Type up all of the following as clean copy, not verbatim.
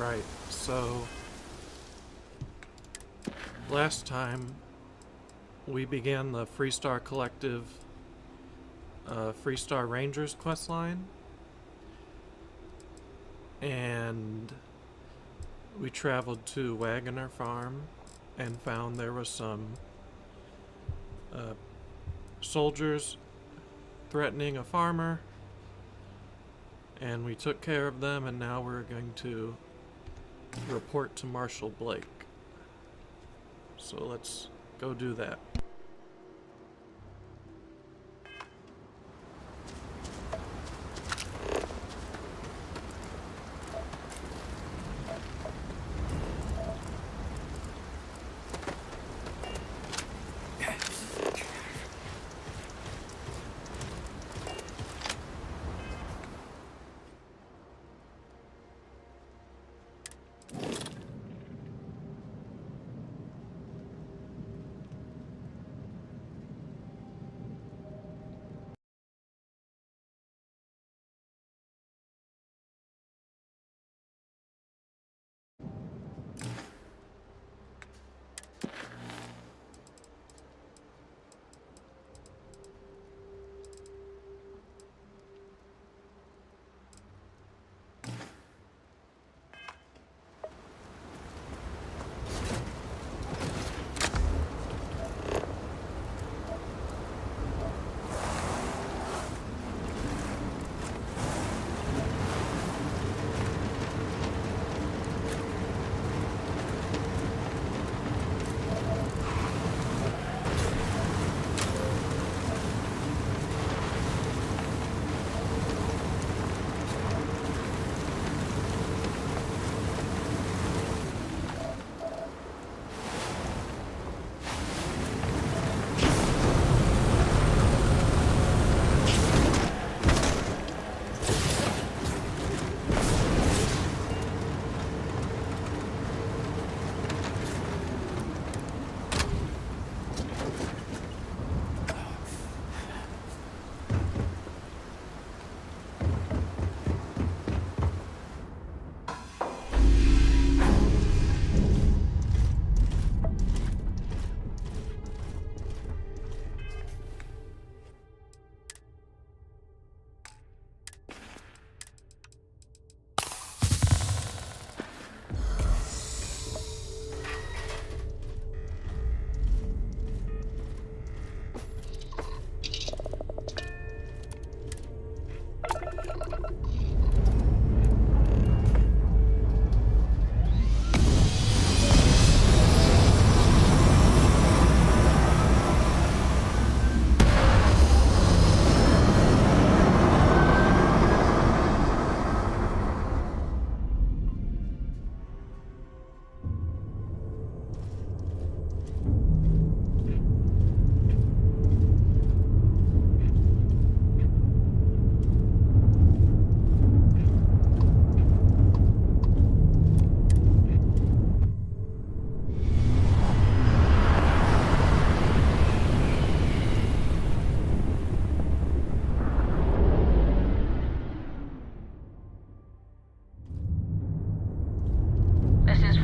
Right, so last time we began the Freestar Collective Freestar Rangers questline, and we traveled to Wagoner Farm and found there was some soldiers threatening a farmer, and we took care of them, and now we're going to report to Marshal Blake. So let's go do that.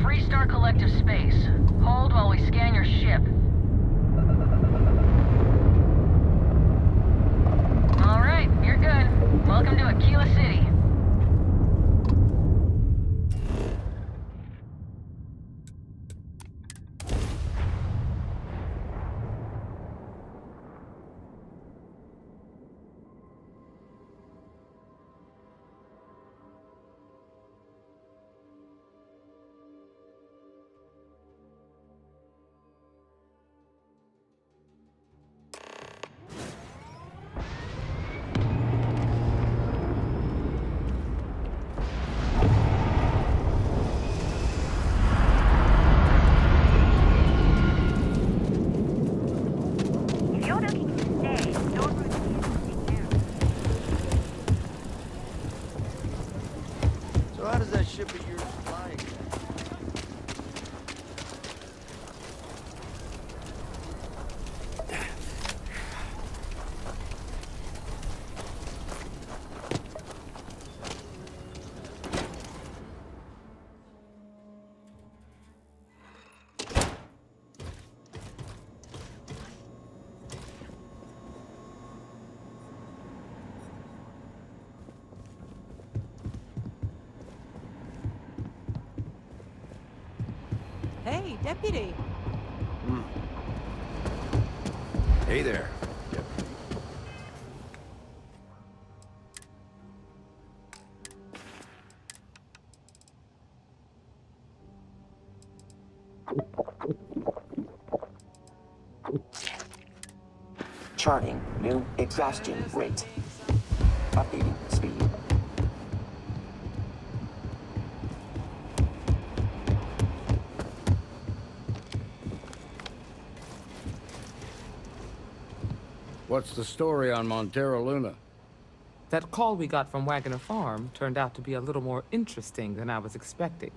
Freestar Collective space. Hold while we scan your ship. Alright, you're good. Welcome to Aquila City. Hey, deputy. Hey there. Charting new exhaustion rate. Updating speed. What's the story on Montero Luna? That call we got from Wagoner Farm turned out to be a little more interesting than I was expecting.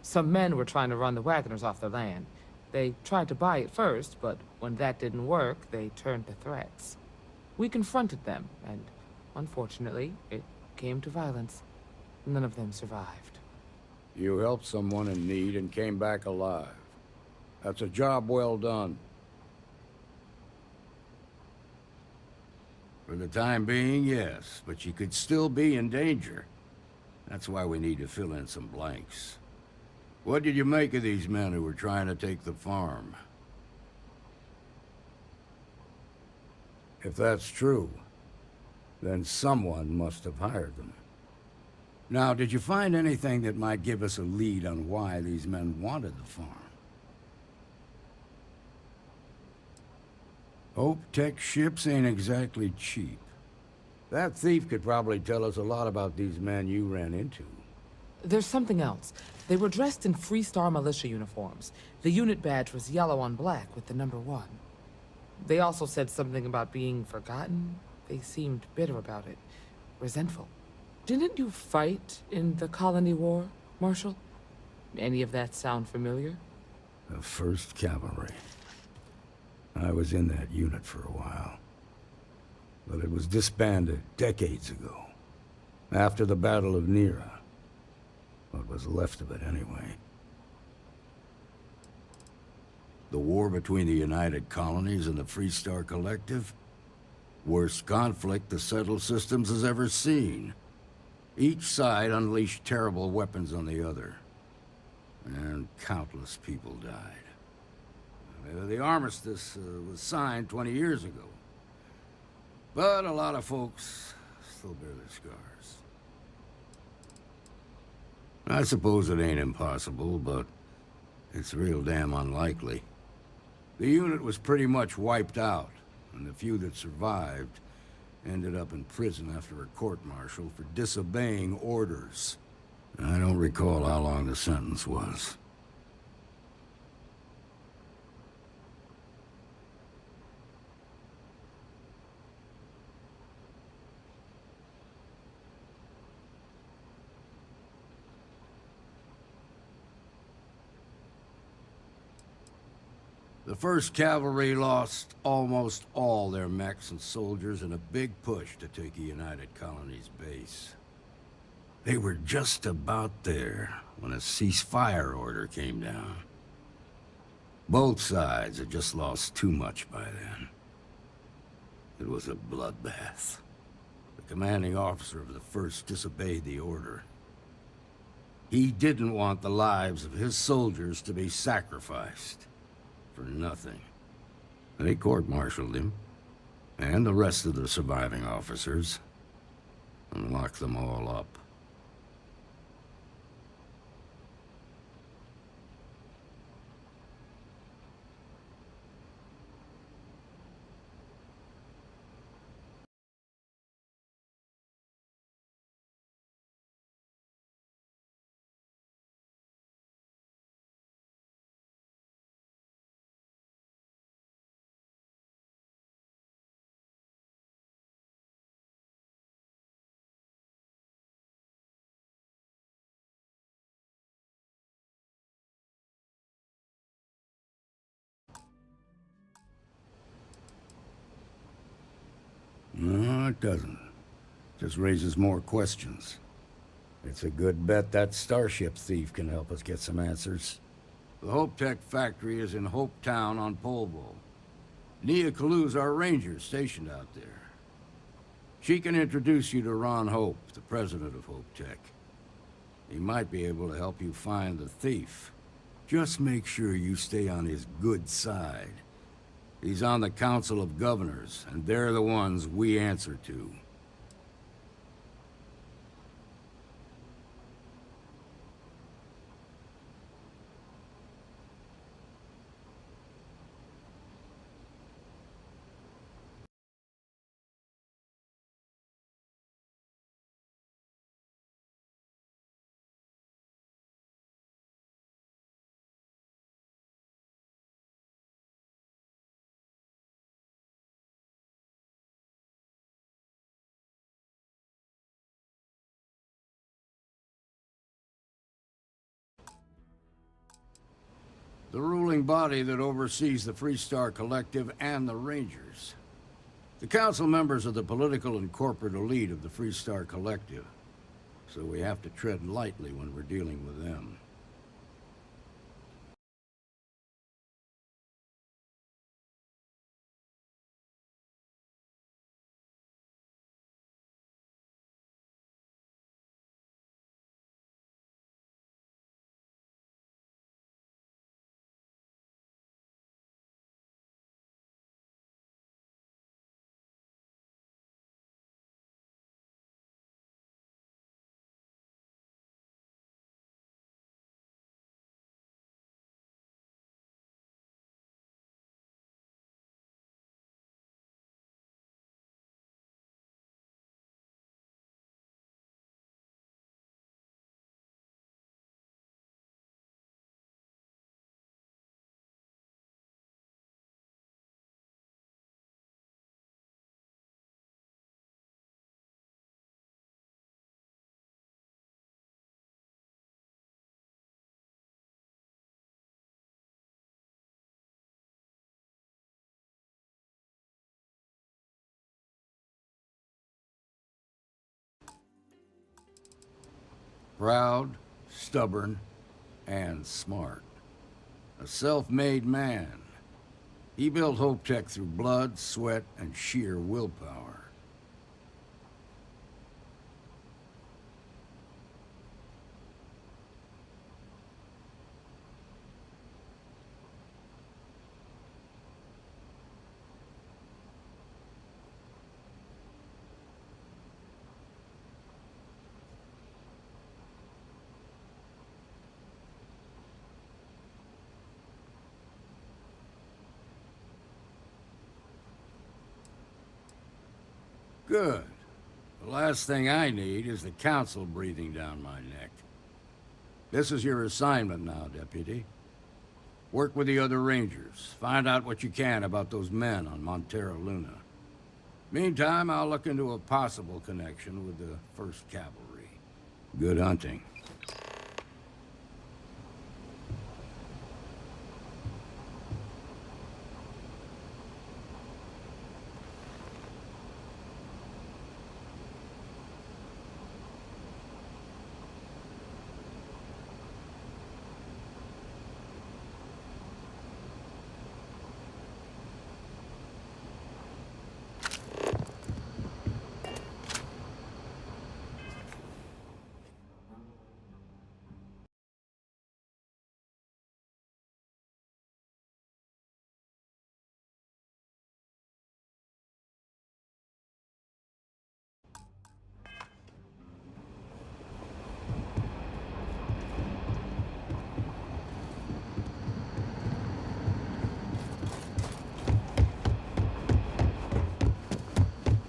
Some men were trying to run the Wagoners off their land. They tried to buy it first, but when that didn't work, they turned to threats. We confronted them, and unfortunately, it came to violence. None of them survived. You helped someone in need and came back alive. That's a job well done. For the time being, yes, but you could still be in danger. That's why we need to fill in some blanks. What did you make of these men who were trying to take the farm? If that's true, then someone must have hired them. Now, did you find anything that might give us a lead on why these men wanted the farm? Hope Tech ships ain't exactly cheap. That thief could probably tell us a lot about these men you ran into. There's something else. They were dressed in Freestar militia uniforms. The unit badge was yellow on black with the number 1. They also said something about being forgotten. They seemed bitter about it, resentful. Didn't you fight in the Colony War, Marshal? Any of that sound familiar? The 1st Cavalry. I was in that unit for a while. But it was disbanded decades ago. After the Battle of Nera. What was left of it, anyway. The war between the United Colonies and the Freestar Collective? Worst conflict the settled systems has ever seen. Each side unleashed terrible weapons on the other. And countless people died. The armistice was signed 20 years ago. But a lot of folks still bear their scars. I suppose it ain't impossible, but it's real damn unlikely. The unit was pretty much wiped out, and the few that survived ended up in prison after a court-martial for disobeying orders. I don't recall how long the sentence was. The 1st Cavalry lost almost all their mechs and soldiers in a big push to take a United Colonies base. They were just about there when a ceasefire order came down. Both sides had just lost too much by then. It was a bloodbath. The commanding officer of the 1st disobeyed the order. He didn't want the lives of his soldiers to be sacrificed. For nothing. They court-martialed him, and the rest of the surviving officers, and locked them all up. No, it doesn't. Just raises more questions. It's a good bet that starship thief can help us get some answers. The Hope Tech factory is in Hope Town on Polvo. Nia Kalu's our ranger stationed out there. She can introduce you to Ron Hope, the president of Hope Tech. He might be able to help you find the thief. Just make sure you stay on his good side. He's on the Council of Governors, and they're the ones we answer to. The ruling body that oversees the Freestar Collective and the Rangers. The council members are the political and corporate elite of the Freestar Collective, so we have to tread lightly when we're dealing with them. Proud, stubborn, and smart. A self-made man. He built Hope Tech through blood, sweat, and sheer willpower. Good. The last thing I need is the council breathing down my neck. This is your assignment now, Deputy. Work with the other Rangers. Find out what you can about those men on Montero Luna. Meantime, I'll look into a possible connection with the 1st Cavalry. Good hunting.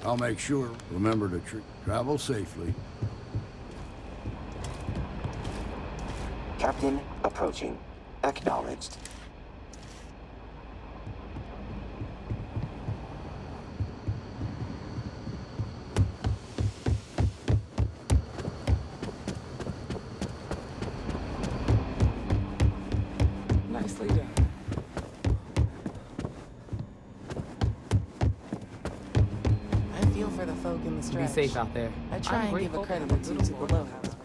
I'll make sure. Remember to travel safely. Captain approaching. Acknowledged. Nicely done. I feel for the folk in the Be stretch. safe out there. I try I'm and give a grateful credit for or a two little to the more low house.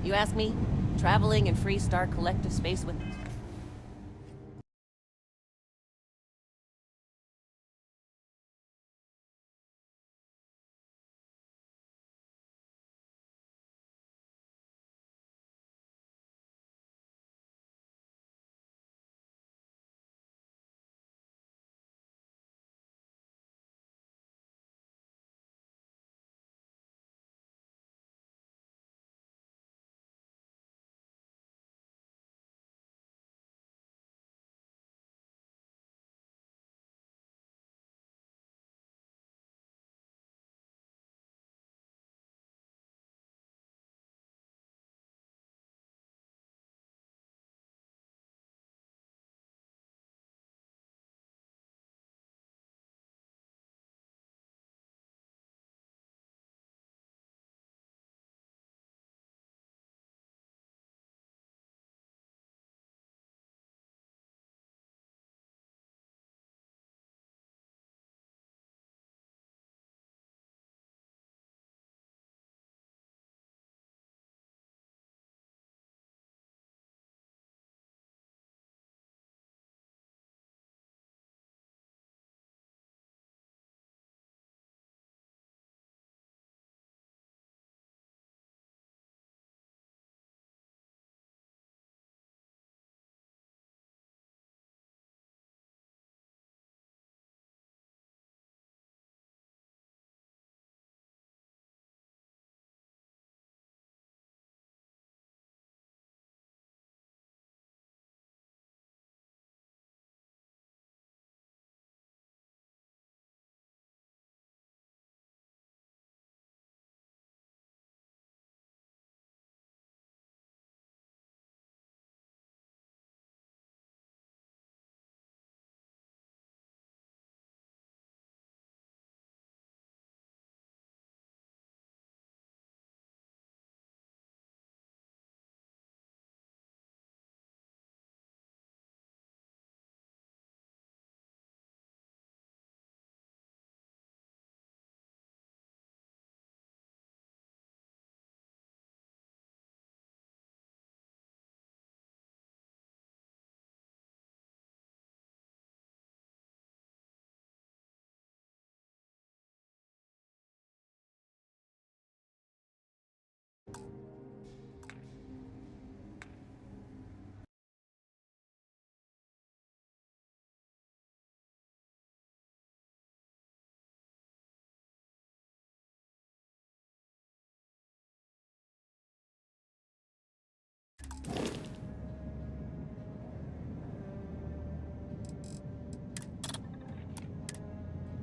You ask me? Traveling in free Star Collective space with...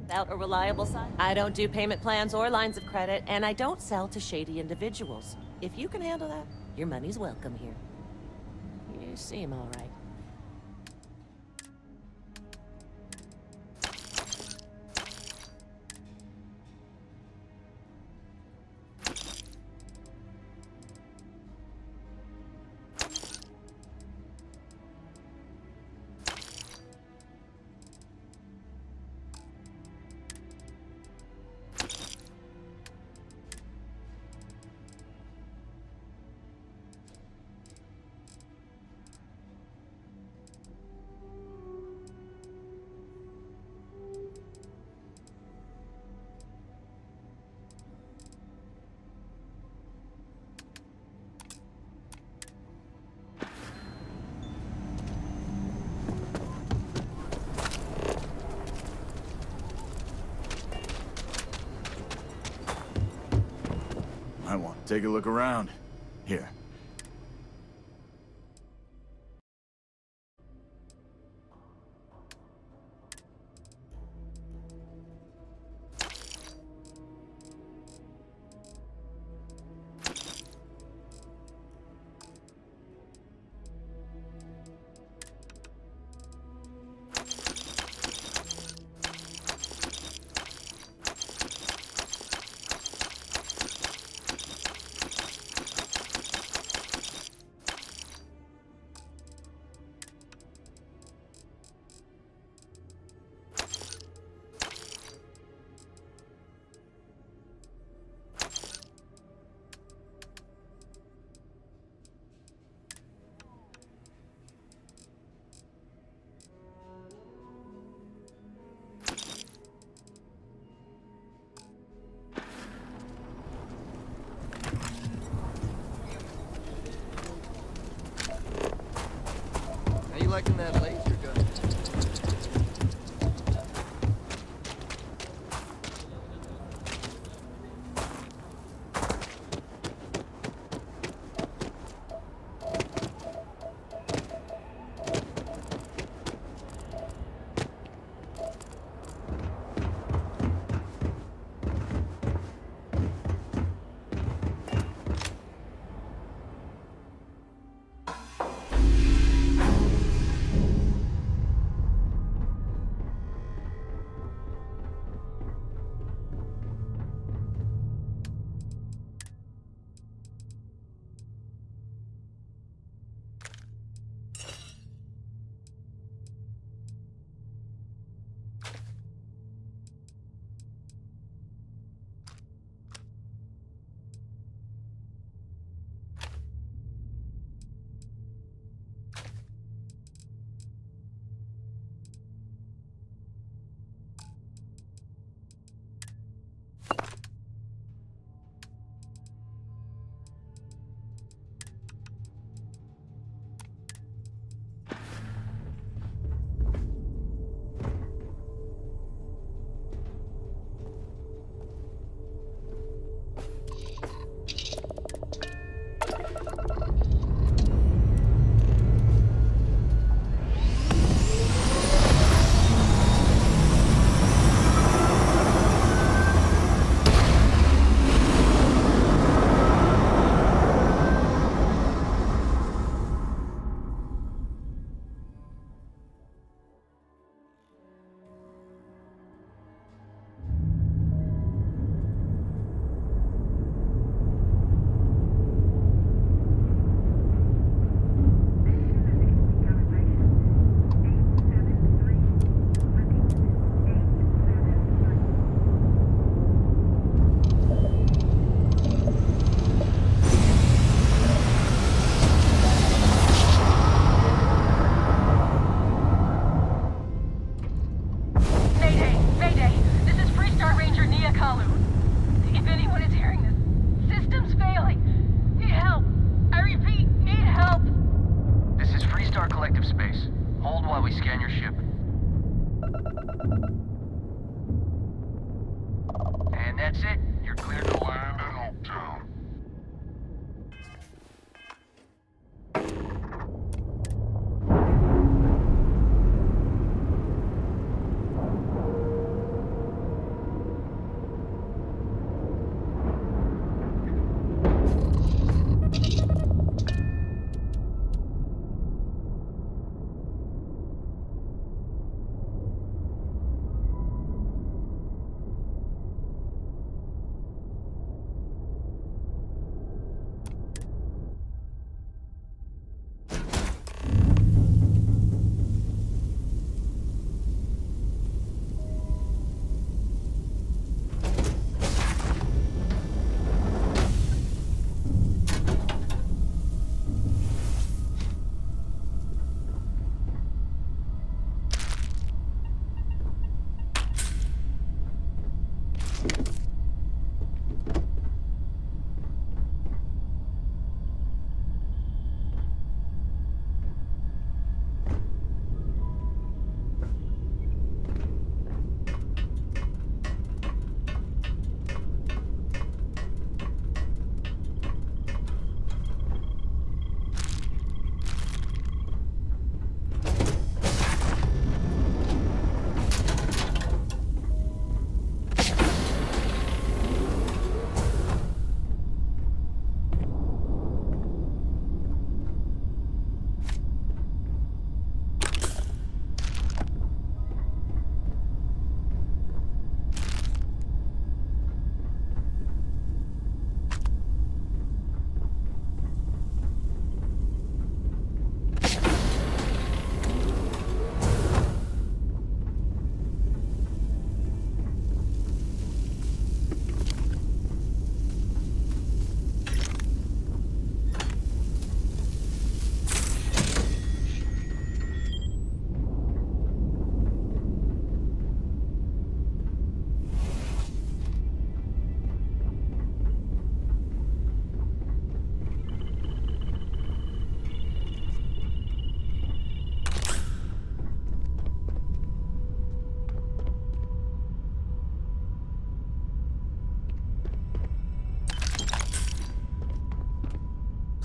Without a reliable sign. I don't do payment plans or lines of credit, and I don't sell to shady individuals. If you can handle that, your money's welcome here. You seem all right. I want to take a look around. Here. liking that laser gun.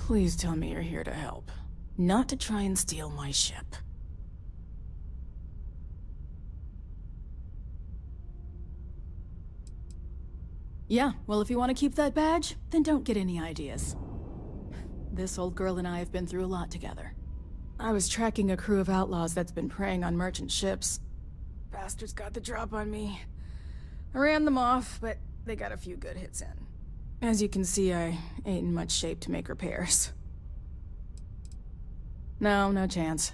Please tell me you're here to help, not to try and steal my ship. Yeah, well, if you want to keep that badge, then don't get any ideas. This old girl and I have been through a lot together. I was tracking a crew of outlaws that's been preying on merchant ships. Bastards got the drop on me. I ran them off, but they got a few good hits in. As you can see, I ain't in much shape to make repairs. No chance.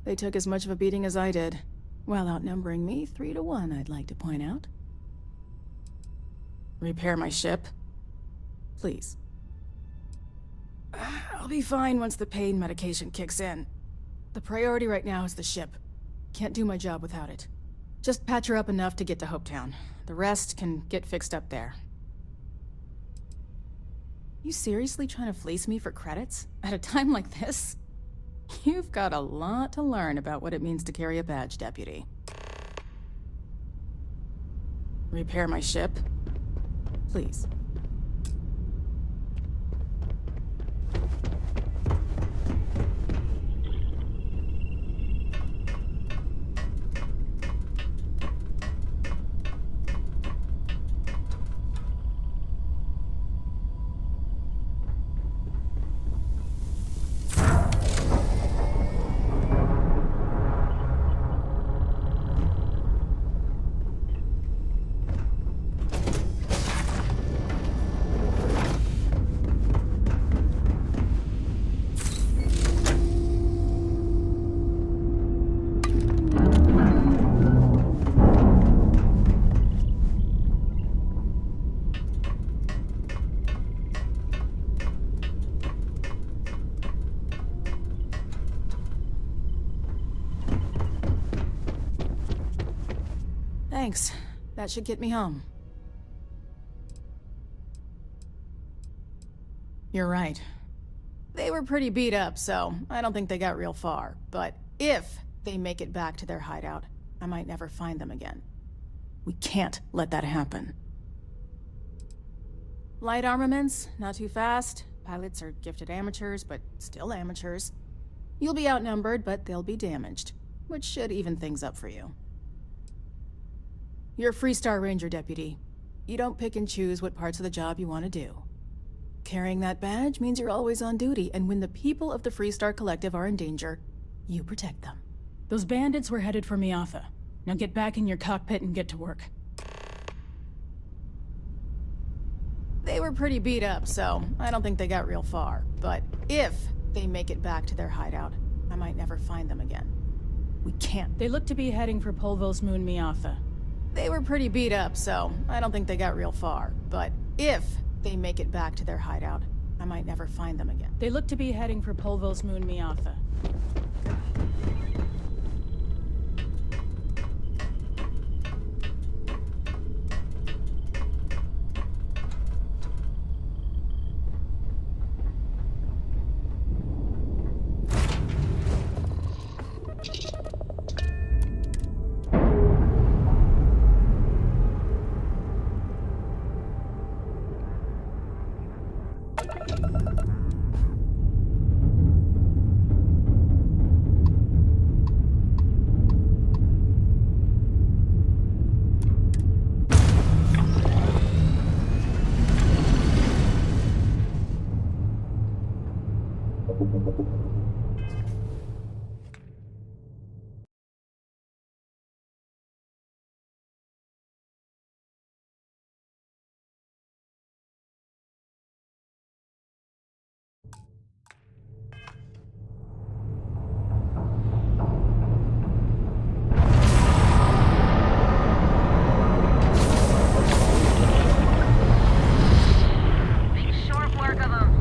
They took as much of a beating as I did, while outnumbering me 3 to 1, I'd like to point out. Repair my ship? Please. I'll be fine once the pain medication kicks in. The priority right now is the ship. Can't do my job without it. Just patch her up enough to get to Hopetown. The rest can get fixed up there. You seriously trying to fleece me for credits? At a time like this? You've got a lot to learn about what it means to carry a badge, Deputy. Repair my ship? Please. Thanks. That should get me home. You're right. They were pretty beat up, so I don't think they got real far. But if they make it back to their hideout, I might never find them again. We can't let that happen. Light armaments, not too fast. Pilots are gifted amateurs, but still amateurs. You'll be outnumbered, but they'll be damaged, which should even things up for you. You're a Freestar Ranger, Deputy. You don't pick and choose what parts of the job you want to do. Carrying that badge means you're always on duty, and when the people of the Freestar Collective are in danger, you protect them. Those bandits were headed for Miatha. Now get back in your cockpit and get to work. They were pretty beat up, so I don't think they got real far. But if they make it back to their hideout, I might never find them again. We can't. They look to be heading for Polvo's moon Miatha. They were pretty beat up, so I don't think they got real far. But if they make it back to their hideout, I might never find them again. They look to be heading for Polvo's moon Miatha. Make short work of them.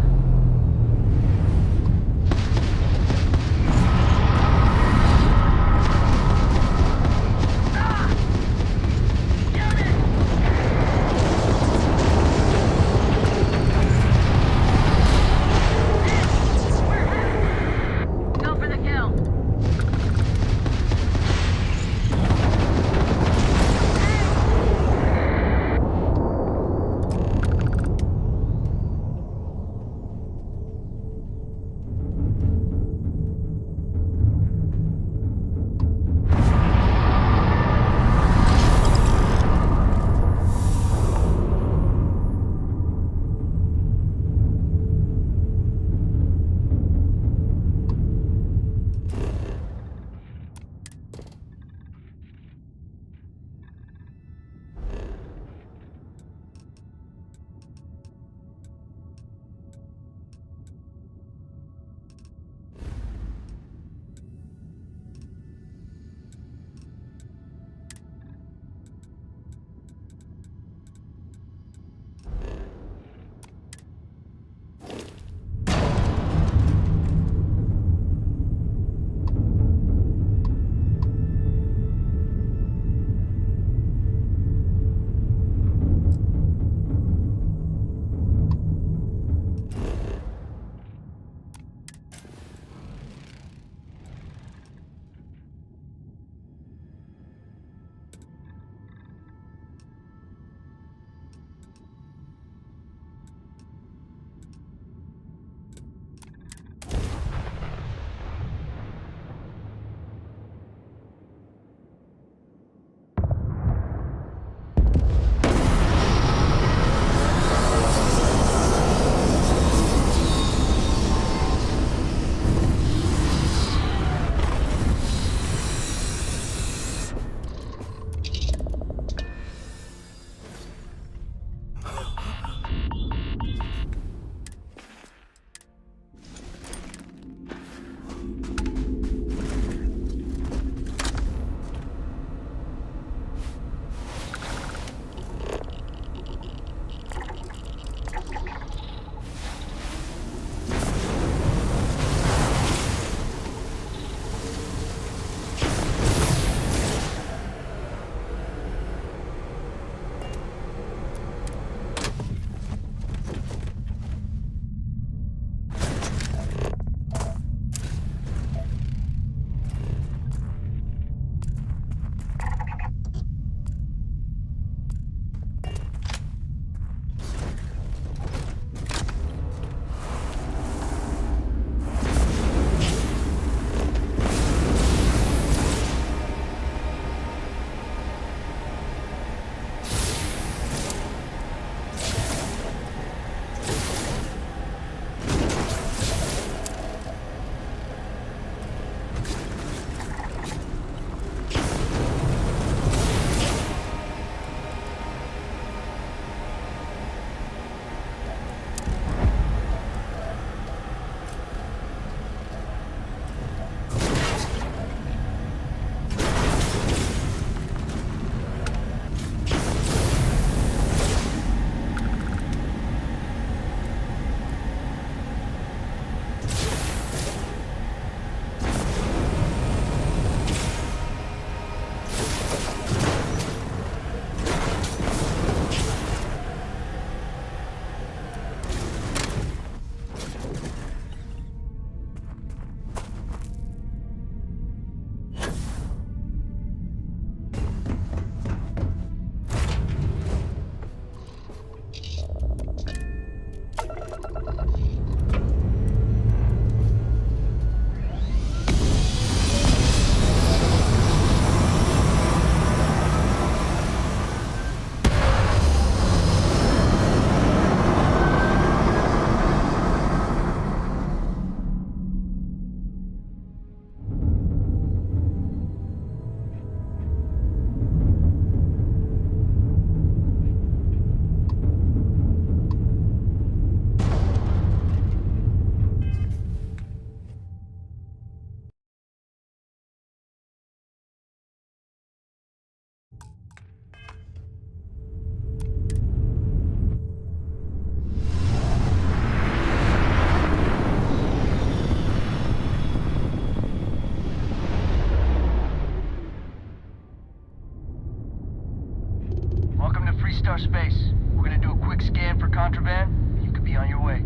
contraband, you could be on your way.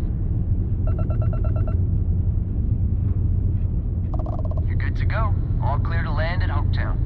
You're good to go. All clear to land at Hopetown.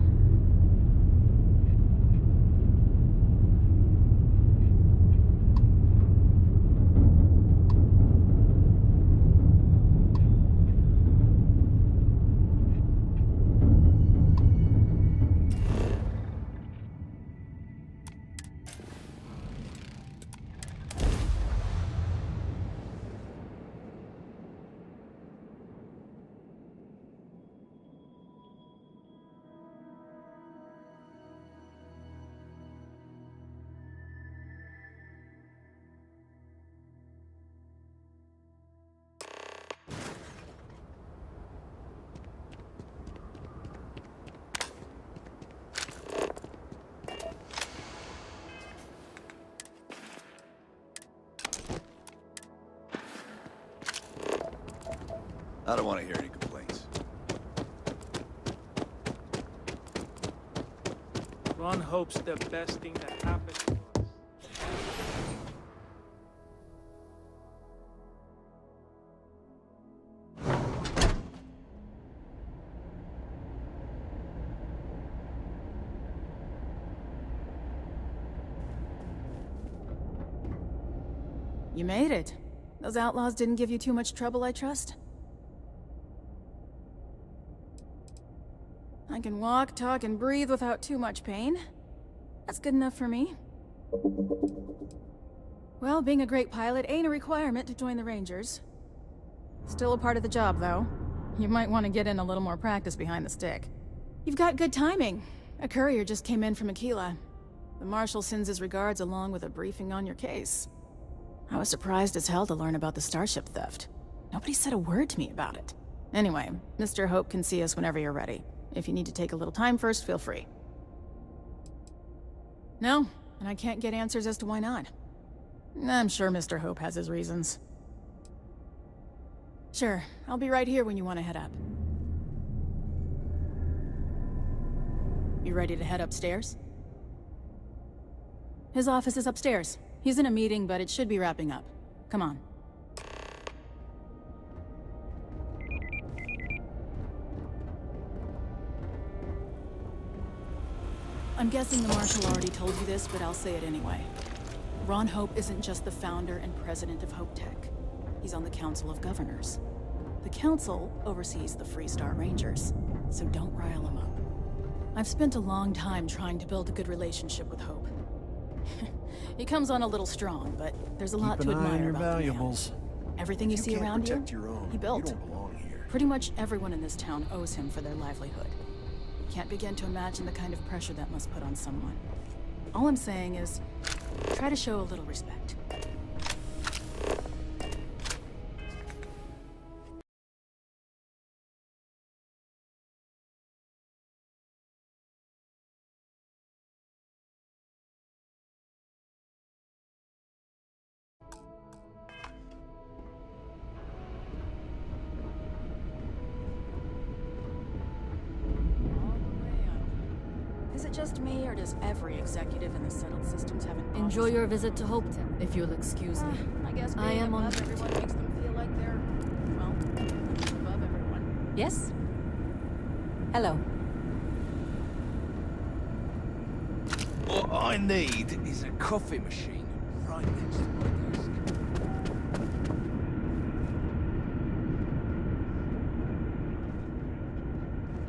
I don't want to hear any complaints. Ron hopes the best thing that happens to us. You made it. Those outlaws didn't give you too much trouble, I trust? I can walk, talk, and breathe without too much pain. That's good enough for me. Well, being a great pilot ain't a requirement to join the Rangers. Still a part of the job, though. You might want to get in a little more practice behind the stick. You've got good timing. A courier just came in from Aquila. The Marshal sends his regards along with a briefing on your case. I was surprised as hell to learn about the starship theft. Nobody said a word to me about it. Anyway, Mr. Hope can see us whenever you're ready. If you need to take a little time first, feel free. No, and I can't get answers as to why not. I'm sure Mr. Hope has his reasons. Sure, I'll be right here when you want to head up. You ready to head upstairs? His office is upstairs. He's in a meeting, but it should be wrapping up. Come on. I'm guessing the Marshal already told you this, but I'll say it anyway. Ron Hope isn't just the founder and president of Hope Tech. He's on the Council of Governors. The Council oversees the Freestar Rangers, so don't rile him up. I've spent a long time trying to build a good relationship with Hope. He comes on a little strong, but there's a lot to admire about valuables. Everything you see around you, he built. You don't belong here. Pretty much everyone in this town owes him for their livelihood. Can't begin to imagine the kind of pressure that must put on someone. All I'm saying is, try to show a little respect. Is it just me, or does every executive in the settled systems have an Enjoy your visit to Hopetown, if you'll excuse me. I guess I am on everyone makes them feel like they're, well, above everyone. Yes? Hello. What I need is a coffee machine right next to my desk.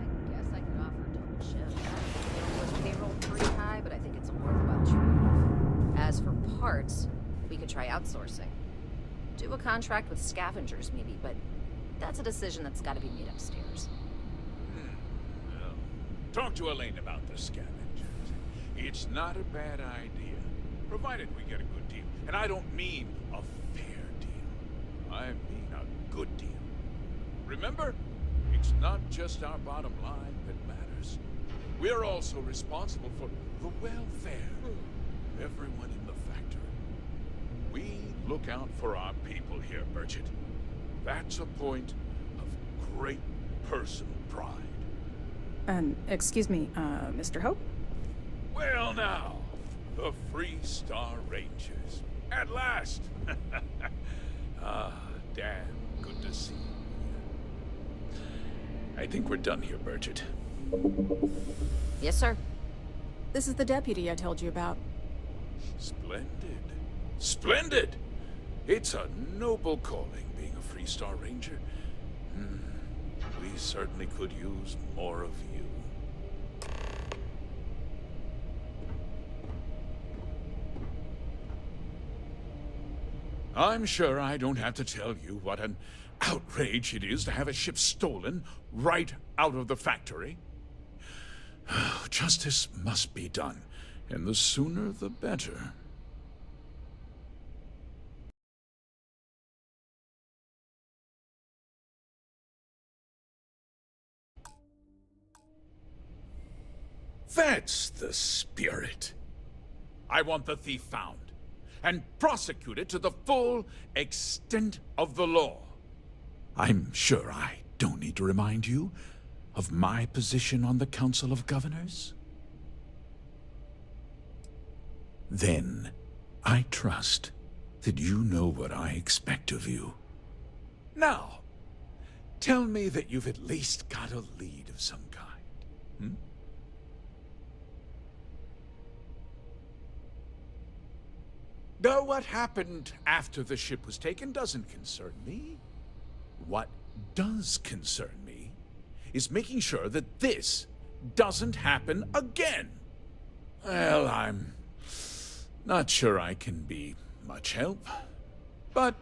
I guess I could offer double shift. Was payroll pretty high, but I think it's a worthwhile trade-off. As for parts, we could try outsourcing. Do a contract with scavengers, maybe, but that's a decision that's got to be made upstairs. Well, talk to Elaine about the scavengers. It's not a bad idea, provided we get a good deal. And I don't mean a fair deal. I mean a good deal. Remember, it's not just our bottom line that matters. We're also responsible for the welfare of everyone in the factory. We look out for our people here, Burchett. That's a point of great personal pride. Excuse me, Mr. Hope? Well now, the Freestar Rangers. At last! Ah, Dan, good to see you. I think we're done here, Bridget. Yes, sir. This is the deputy I told you about. Splendid. Splendid! It's a noble calling, being a Freestar Ranger. We certainly could use more of you. I'm sure I don't have to tell you what an outrage it is to have a ship stolen right out of the factory. Justice must be done, and the sooner the better. That's the spirit. I want the thief found and prosecuted to the full extent of the law. I'm sure I don't need to remind you of my position on the Council of Governors. Then, I trust that you know what I expect of you. Now, tell me that you've at least got a lead of some kind. Though what happened after the ship was taken doesn't concern me. What does concern me is making sure that this doesn't happen again. Well, I'm not sure I can be much help, but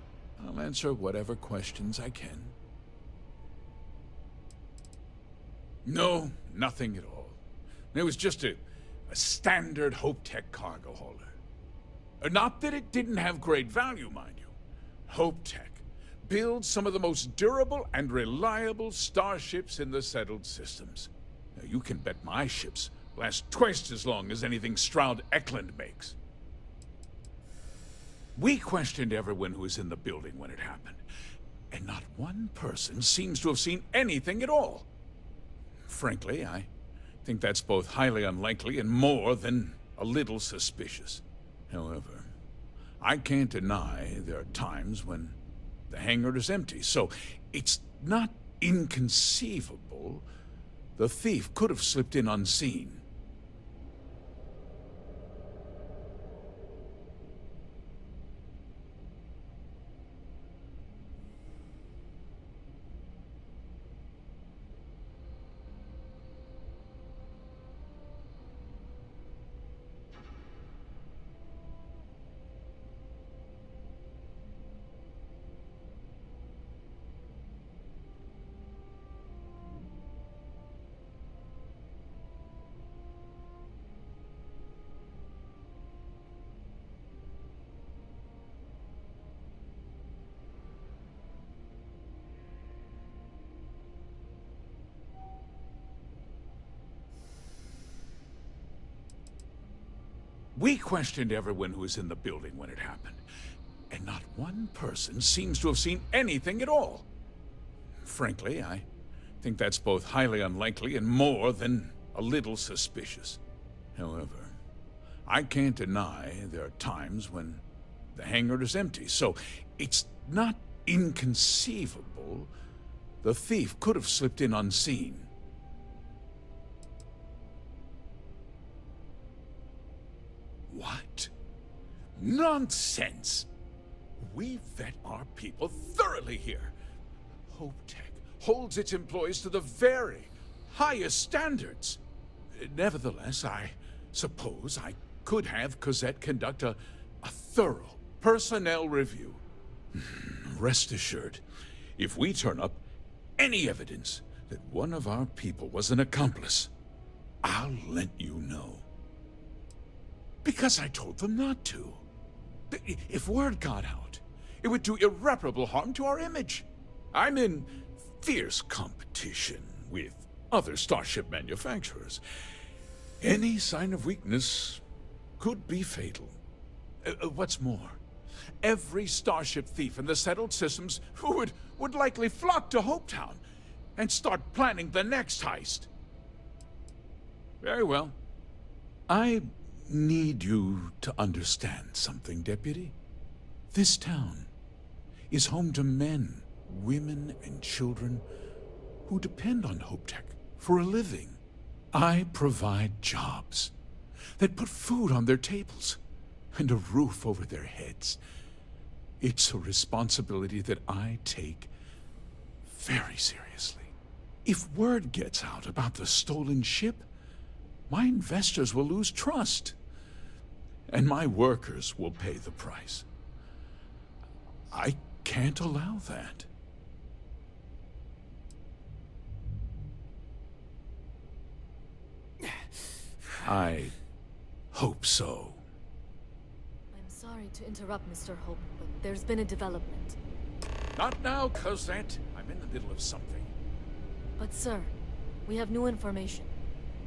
I'll answer whatever questions I can. No, nothing at all. It was just a standard Hope Tech cargo hauler. Not that it didn't have great value, mind you. Hope Tech builds some of the most durable and reliable starships in the settled systems. Now, you can bet my ships last twice as long as anything Stroud Eklund makes. We questioned everyone who was in the building when it happened, and not one person seems to have seen anything at all. Frankly, I think that's both highly unlikely and more than a little suspicious. However, I can't deny there are times when the hangar is empty, so it's not inconceivable the thief could have slipped in unseen. We questioned everyone who was in the building when it happened, and not one person seems to have seen anything at all. Frankly, I think that's both highly unlikely and more than a little suspicious. However, I can't deny there are times when the hangar is empty, so it's not inconceivable the thief could have slipped in unseen. What? Nonsense! We vet our people thoroughly here. Hope Tech holds its employees to the very highest standards. Nevertheless, I suppose I could have Cosette conduct a thorough personnel review. Rest assured, if we turn up any evidence that one of our people was an accomplice, I'll let you know. Because I told them not to. If word got out, it would do irreparable harm to our image. I'm in fierce competition with other starship manufacturers. Any sign of weakness could be fatal. What's more, every starship thief in the settled systems would likely flock to Hopetown and start planning the next heist. Very well. I need you to understand something, Deputy. This town is home to men, women, and children who depend on HopeTech for a living. I provide jobs that put food on their tables and a roof over their heads. It's a responsibility that I take very seriously. If word gets out about the stolen ship, my investors will lose trust, and my workers will pay the price. I can't allow that. I hope so. I'm sorry to interrupt, Mr. Hope, but there's been a development. Not now, Cosette. I'm in the middle of something. But sir, we have new information.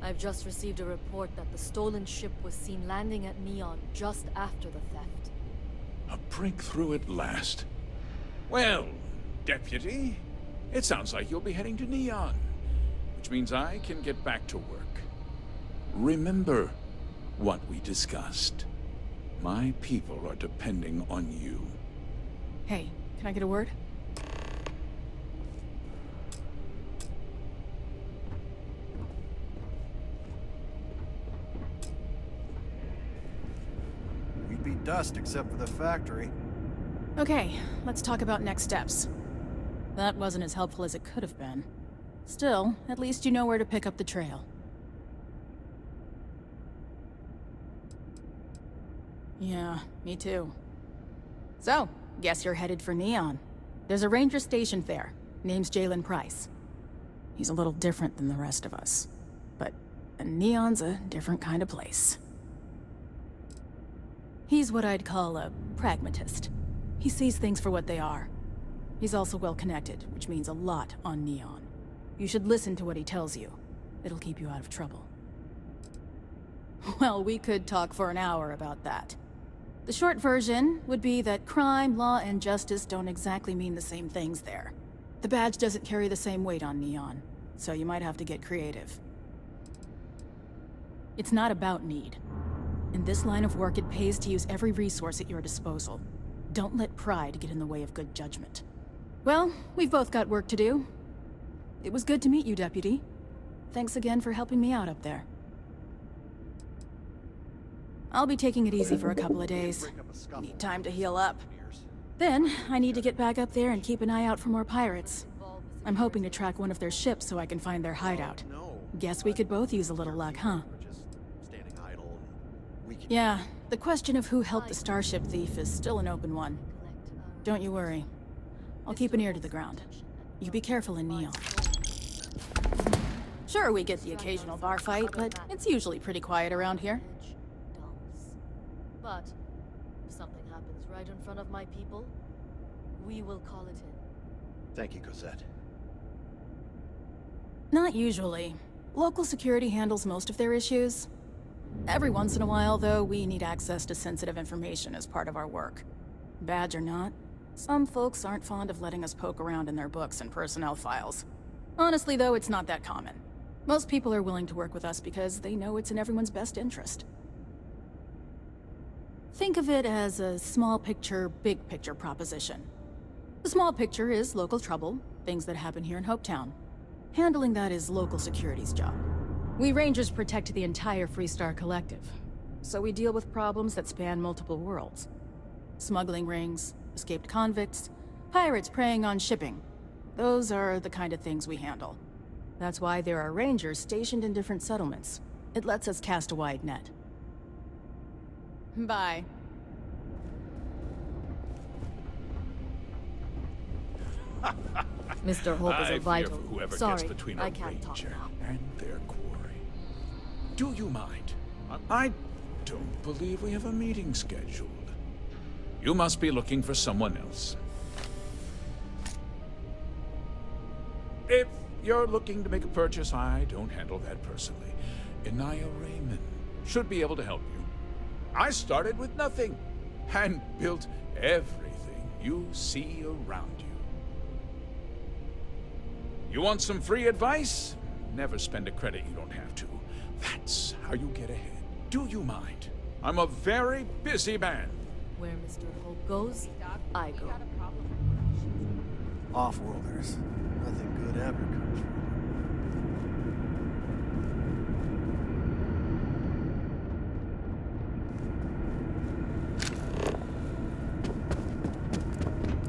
I've just received a report that the stolen ship was seen landing at Neon just after the theft. A breakthrough at last. Well, Deputy, it sounds like you'll be heading to Neon, which means I can get back to work. Remember what we discussed. My people are depending on you. Hey, can I get a word? We'd be dust except for the factory. Okay, let's talk about next steps. That wasn't as helpful as it could have been. Still, at least you know where to pick up the trail. Yeah, me too. So, guess you're headed for Neon. There's a ranger stationed there. Name's Jalen Price. He's a little different than the rest of us. But Neon's a different kind of place. He's what I'd call a pragmatist. He sees things for what they are. He's also well-connected, which means a lot on Neon. You should listen to what he tells you. It'll keep you out of trouble. Well, we could talk for an hour about that. The short version would be that crime, law, and justice don't exactly mean the same things there. The badge doesn't carry the same weight on Neon, so you might have to get creative. It's not about need. In this line of work, it pays to use every resource at your disposal. Don't let pride get in the way of good judgment. Well, we've both got work to do. It was good to meet you, Deputy. Thanks again for helping me out up there. I'll be taking it easy for a couple of days. Need time to heal up. Then, I need to get back up there and keep an eye out for more pirates. I'm hoping to track one of their ships so I can find their hideout. Guess we could both use a little luck, huh? Yeah, the question of who helped the starship thief is still an open one. Don't you worry. I'll keep an ear to the ground. You be careful in Neon. Sure, we get the occasional bar fight, but it's usually pretty quiet around here. But if something happens right in front of my people, we will call it in. Thank you, Cosette. Not usually. Local security handles most of their issues. Every once in a while, though, we need access to sensitive information as part of our work. Badge or not, some folks aren't fond of letting us poke around in their books and personnel files. Honestly, though, it's not that common. Most people are willing to work with us because they know it's in everyone's best interest. Think of it as a small picture, big picture proposition. The small picture is local trouble, things that happen here in Hopetown. Handling that is local security's job. We Rangers protect the entire Freestar Collective, so we deal with problems that span multiple worlds. Smuggling rings, escaped convicts, pirates preying on shipping. Those are the kind of things we handle. That's why there are Rangers stationed in different settlements. It lets us cast a wide net. Bye. Mr. Hope is a vital. Whoever Sorry, gets between I a can't talk ranger now. and their quarry. Do you mind? I don't believe we have a meeting scheduled. You must be looking for someone else. If you're looking to make a purchase, I don't handle that personally. Inaya Raymond should be able to help you. I started with nothing and built everything you see around you. You want some free advice? Never spend a credit you don't have to. That's how you get ahead. Do you mind? I'm a very busy man. Where Mr. Hope goes, I go. Off-worlders. Nothing good ever comes from it.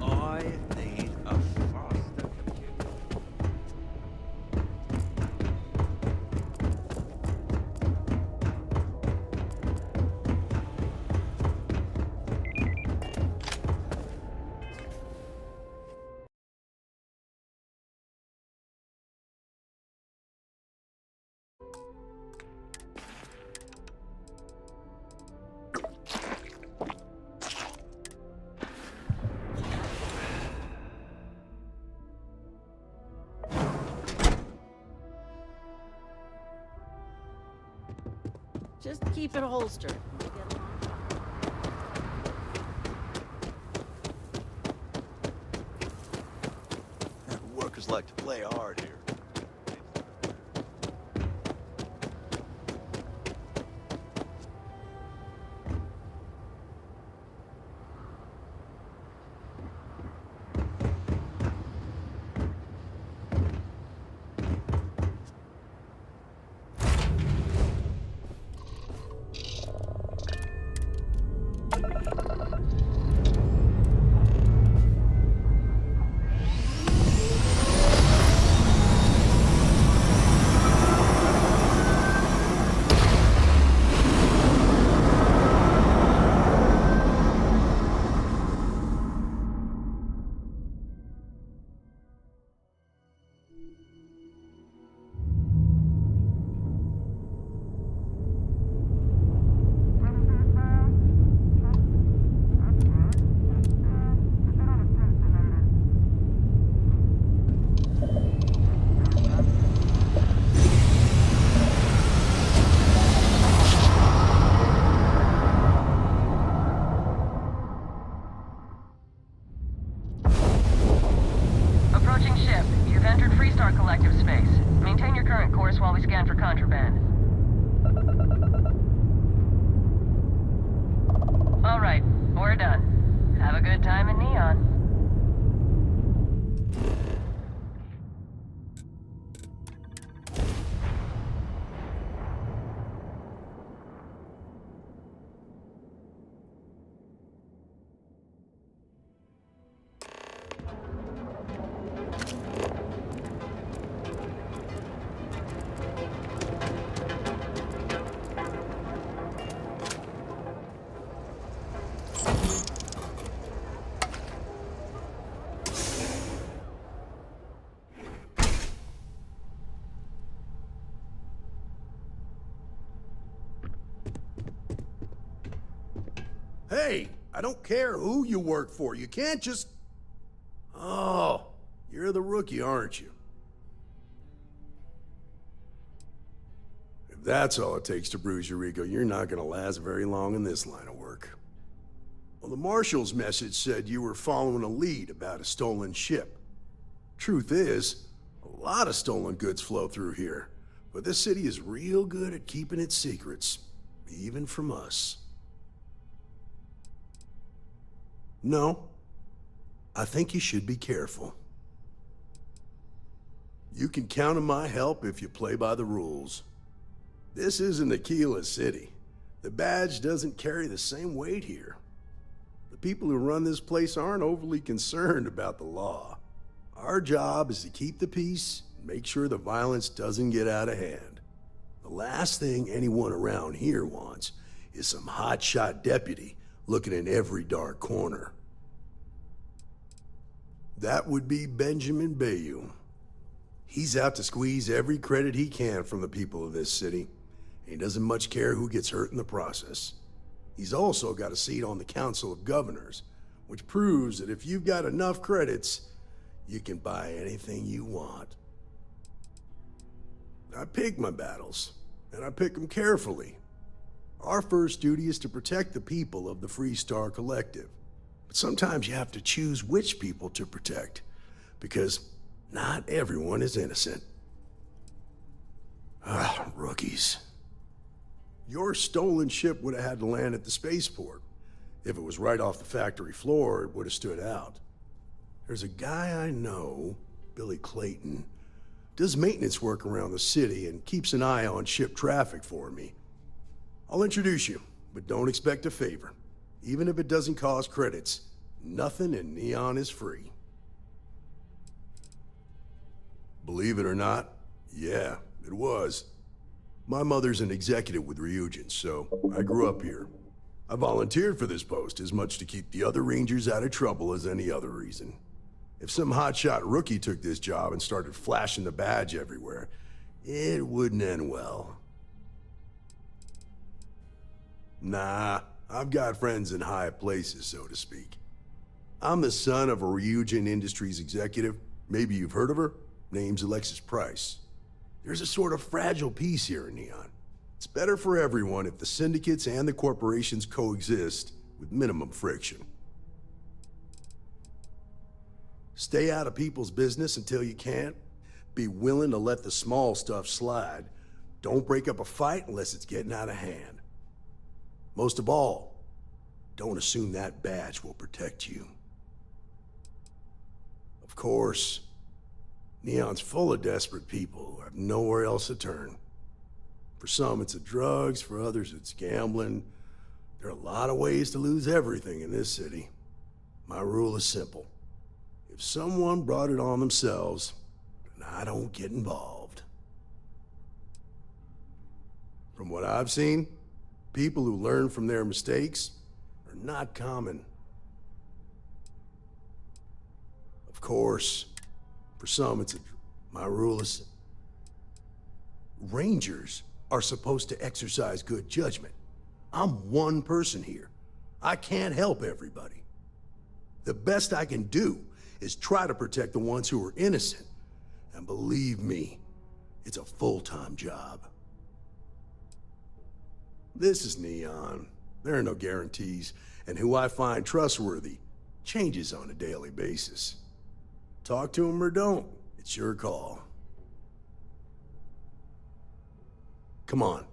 I need a faster computer. Just keep it holstered. Workers like to play hard here. Approaching ship. You've entered Freestar Collective space. Maintain your current course while we scan for contraband. All right, we're done. Have a good time in Neon. Hey, I don't care who you work for. You can't just... Oh, you're the rookie, aren't you? If that's all it takes to bruise your ego, you're not gonna last very long in this line of work. Well, the Marshal's message said you were following a lead about a stolen ship. Truth is, a lot of stolen goods flow through here, but this city is real good at keeping its secrets, even from us. No, I think you should be careful. You can count on my help if you play by the rules. This isn't Aquila City. The badge doesn't carry the same weight here. The people who run this place aren't overly concerned about the law. Our job is to keep the peace and make sure the violence doesn't get out of hand. The last thing anyone around here wants is some hotshot deputy looking in every dark corner. That would be Benjamin Bayou. He's out to squeeze every credit he can from the people of this city. He doesn't much care who gets hurt in the process. He's also got a seat on the Council of Governors, which proves that if you've got enough credits, you can buy anything you want. I pick my battles, and I pick them carefully. Our first duty is to protect the people of the Freestar Collective. But sometimes you have to choose which people to protect, because not everyone is innocent. Rookies. Your stolen ship would have had to land at the spaceport, If it was right off the factory floor, it would have stood out. There's a guy I know, Billy Clayton, does maintenance work around the city and keeps an eye on ship traffic for me. I'll introduce you, but don't expect a favor. Even if it doesn't cost credits, nothing in Neon is free. Believe it or not, yeah, it was. My mother's an executive with Ryujin, so I grew up here. I volunteered for this post as much to keep the other Rangers out of trouble as any other reason. If some hotshot rookie took this job and started flashing the badge everywhere, it wouldn't end well. Nah, I've got friends in high places, so to speak. I'm the son of a Ryujin Industries executive. Maybe you've heard of her? Name's Alexis Price. There's a sort of fragile peace here in Neon. It's better for everyone if the syndicates and the corporations coexist with minimum friction. Stay out of people's business until you can. Be willing to let the small stuff slide. Don't break up a fight unless it's getting out of hand. Most of all, don't assume that badge will protect you. Of course, Neon's full of desperate people who have nowhere else to turn. For some, it's the drugs. For others, it's gambling. There are a lot of ways to lose everything in this city. My rule is simple. If someone brought it on themselves, then I don't get involved. From what I've seen, people who learn from their mistakes are not common. Of course, for some, my rule is... Rangers are supposed to exercise good judgment. I'm one person here. I can't help everybody. The best I can do is try to protect the ones who are innocent. And believe me, it's a full-time job. This is Neon. There are no guarantees, and who I find trustworthy changes on a daily basis. Talk to them or don't, it's your call. Come on.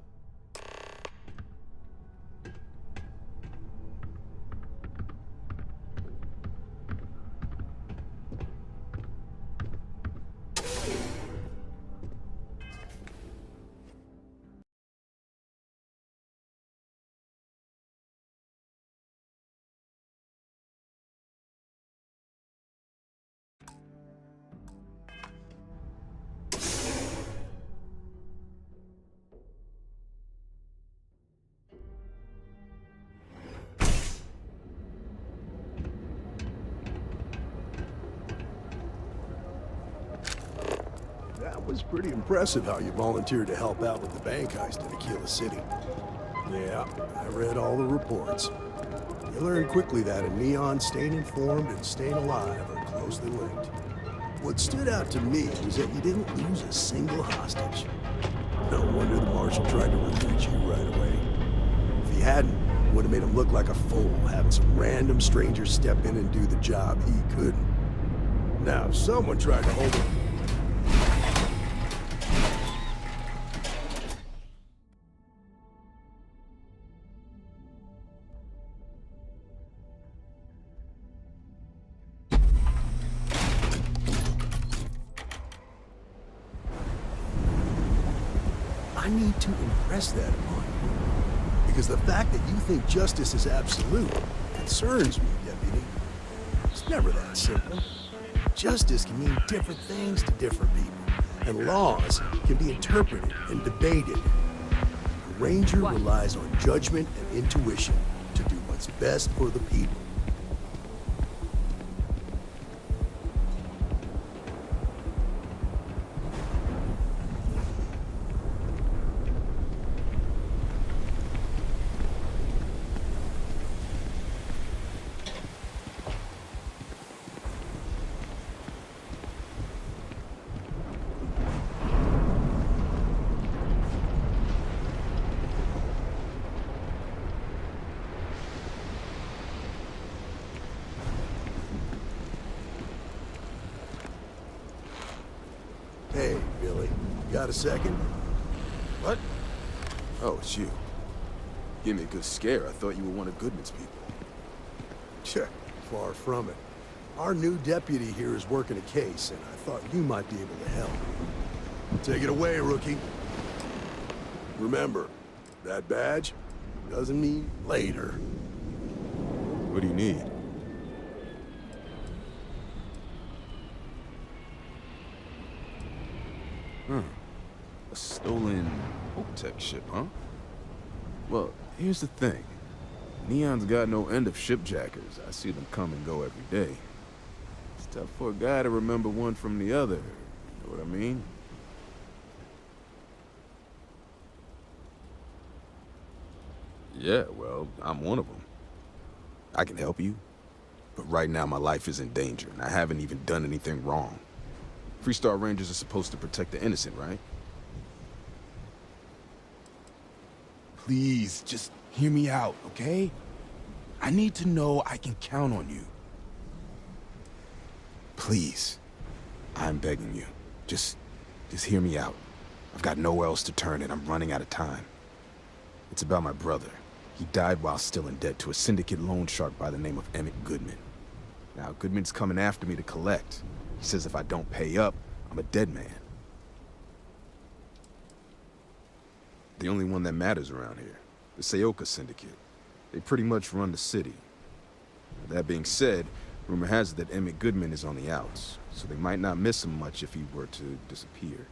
That was pretty impressive how you volunteered to help out with the bank heist in Aquila City. Yeah, I read all the reports. You learned quickly that in Neon, staying informed and staying alive are closely linked. What stood out to me was that you didn't lose a single hostage. No wonder the Marshal tried to recruit you right away. If he hadn't, it would have made him look like a fool, having some random stranger step in and do the job he couldn't. Now, if someone tried to hold him... I need to impress that upon you. Because the fact that you think justice is absolute concerns me, Deputy. It's never that simple. Justice can mean different things to different people, and laws can be interpreted and debated. The Ranger relies on judgment and intuition to do what's best for the people. Hey, Billy, got a second? What? Oh, it's you. Give me a good scare. I thought you were one of Goodman's people. Far from it. Our new deputy here is working a case, and I thought you might be able to help. Take it away, rookie. Remember, that badge doesn't mean later. What do you need? A stolen Tech ship, huh? Well, here's the thing. Neon's got no end of shipjackers. I see them come and go every day. It's tough for a guy to remember one from the other. You know what I mean? Yeah, well, I'm one of them. I can help you. But right now, my life is in danger, and I haven't even done anything wrong. Freestar Rangers are supposed to protect the innocent, right? Please, just hear me out, okay? I need to know I can count on you. Please. I'm begging you. Just hear me out. I've got nowhere else to turn, and I'm running out of time. It's about my brother. He died while still in debt to a syndicate loan shark by the name of Emmett Goodman. Now, Goodman's coming after me to collect. He says if I don't pay up, I'm a dead man. The only one that matters around here. The Seoka Syndicate. They pretty much run the city. That being said, rumor has it that Emmett Goodman is on the outs, so they might not miss him much if he were to disappear.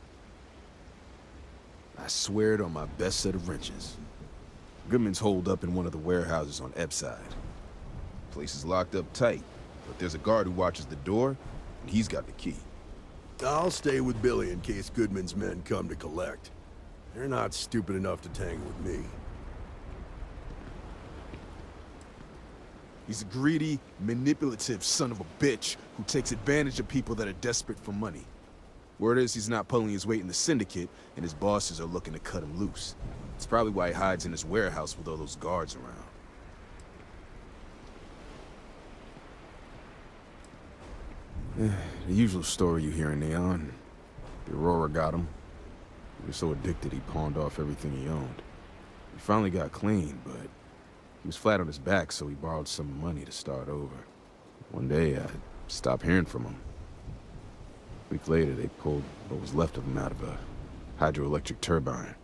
I swear it on my best set of wrenches. Goodman's holed up in one of the warehouses on Epside. Place is locked up tight, but there's a guard who watches the door, and he's got the key. I'll stay with Billy in case Goodman's men come to collect. They're not stupid enough to tangle with me. He's a greedy, manipulative son of a bitch who takes advantage of people that are desperate for money. Word is he's not pulling his weight in the syndicate, and his bosses are looking to cut him loose. It's probably why he hides in his warehouse with all those guards around. The usual story you hear in Neon. The Aurora got him. He was so addicted he pawned off everything he owned. He finally got clean, but he was flat on his back, so he borrowed some money to start over. One day, I stopped hearing from him. A week later, they pulled what was left of him out of a hydroelectric turbine.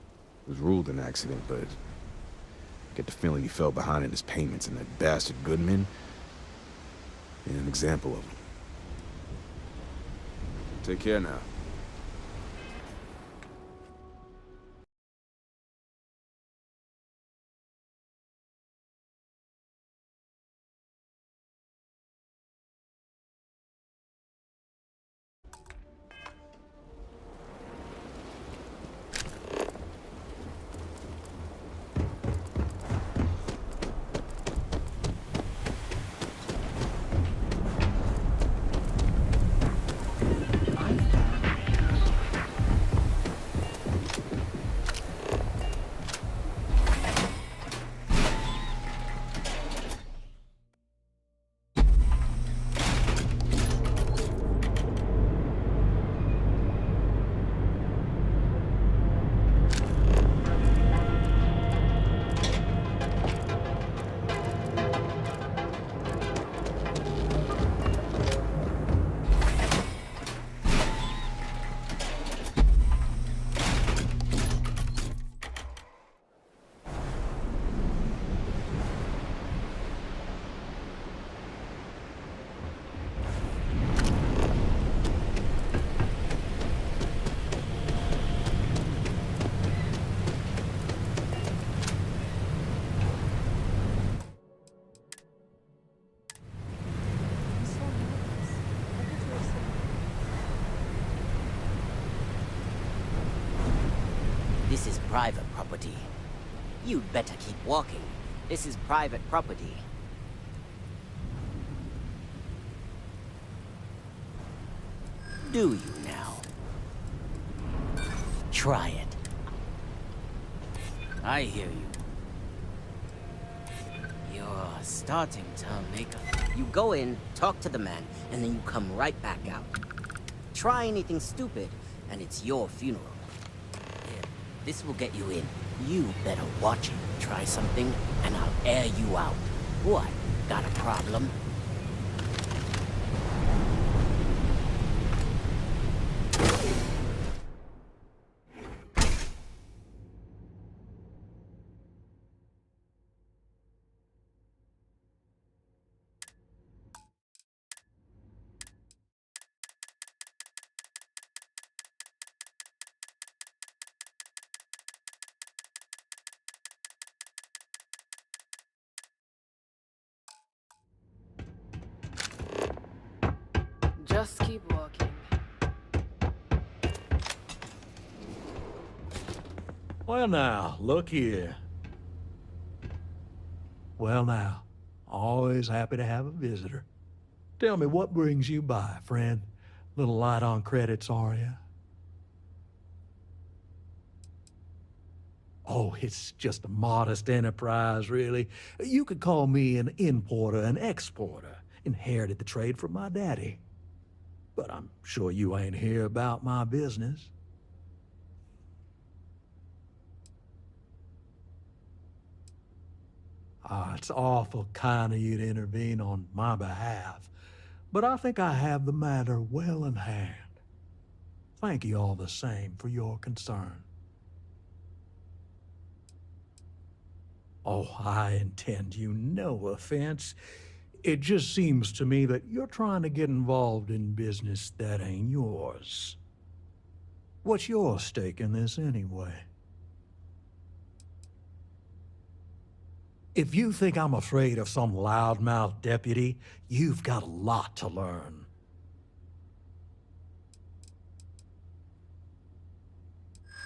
It was ruled an accident, but I get the feeling he fell behind in his payments, and that bastard Goodman is an example of him. Take care now. This is private property. You'd better keep walking. This is private property. Do you now? Try it. I hear you. You're starting to make a... You go in, talk to the man, and then you come right back out. Try anything stupid, and it's your funeral. Here, this will get you in. You better watch it. Try something, and I'll air you out. What? Got a problem? just keep walking. Well now, look here. Well now, always happy to have a visitor. Tell me, what brings you by, friend? Little light on credits, are you? Oh, it's just a modest enterprise, really. You could call me an importer and exporter. Inherited the trade from my daddy. But I'm sure you ain't here about my business. It's awful kind of you to intervene on my behalf, but I think I have the matter well in hand. Thank you all the same for your concern. Oh, I intend you no offense. It just seems to me that you're trying to get involved in business that ain't yours. What's your stake in this anyway? If you think I'm afraid of some loudmouth deputy, you've got a lot to learn.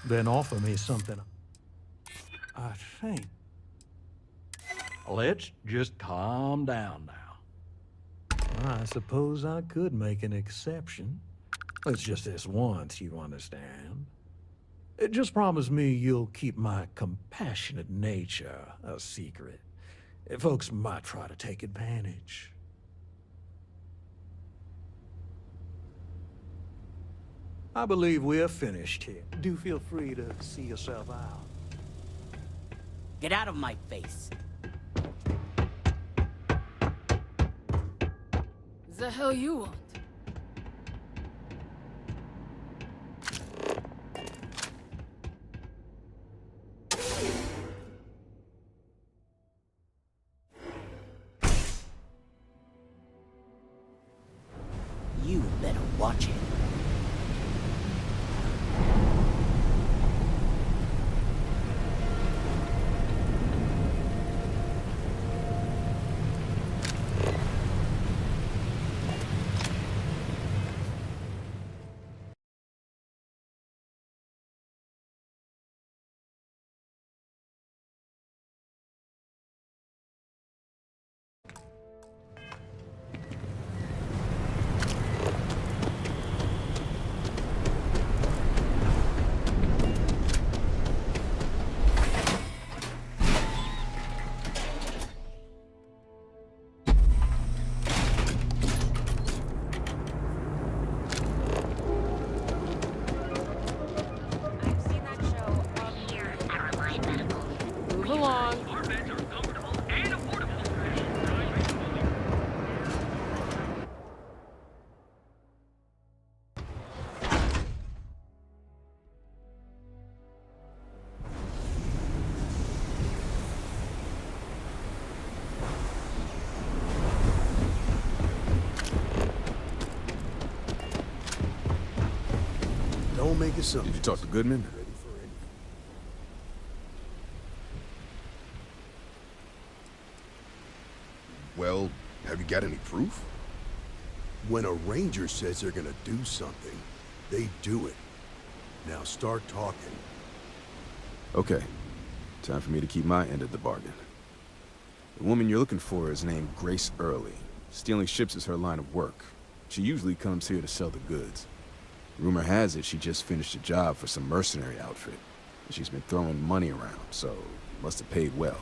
Then offer me something. I think. Let's just calm down now. I suppose I could make an exception. It's just this once, you understand. Just promise me you'll keep my compassionate nature a secret. Folks might try to take advantage. I believe we're finished here. Do feel free to see yourself out. Get out of my face. The hell you want? You better watch it. Don't make assumptions. Did you talk to Goodman? Well, have you got any proof? When a ranger says they're gonna do something, they do it. Now start talking. Okay. Time for me to keep my end of the bargain. The woman you're looking for is named Grace Early. Stealing ships is her line of work. She usually comes here to sell the goods. Rumor has it she just finished a job for some mercenary outfit. She's been throwing money around, so must have paid well.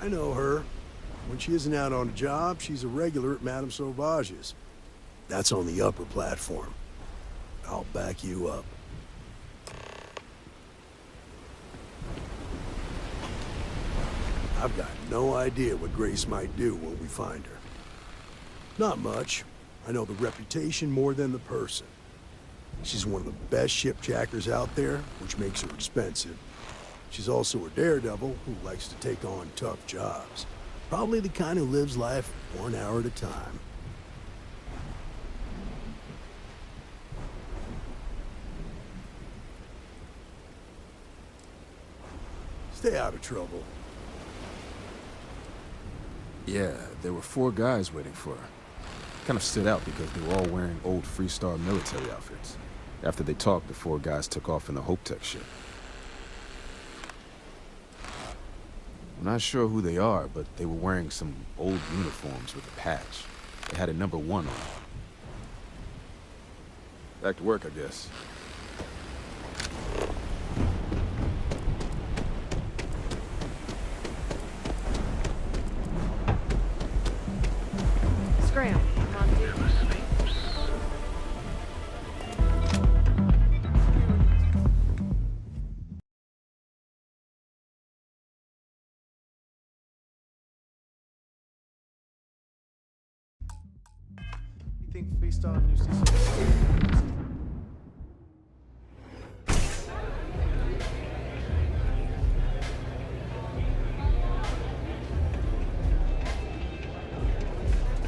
I know her. When she isn't out on a job, she's a regular at Madame Sauvage's. That's on the upper platform. I'll back you up. I've got no idea what Grace might do when we find her. Not much. I know the reputation more than the person. She's one of the best shipjackers out there, which makes her expensive. She's also a daredevil who likes to take on tough jobs. Probably the kind who lives life 1 hour at a time. Stay out of trouble. Yeah, there were 4 guys waiting for her. Kind of stood out because they were all wearing old Freestar military outfits. After they talked, the 4 guys took off in the Hope Tech ship. I'm not sure who they are, but they were wearing some old uniforms with a patch. They had a number 1 on it. Back to work, I guess. Scram. Come on, dude. You think Freestar and UCC?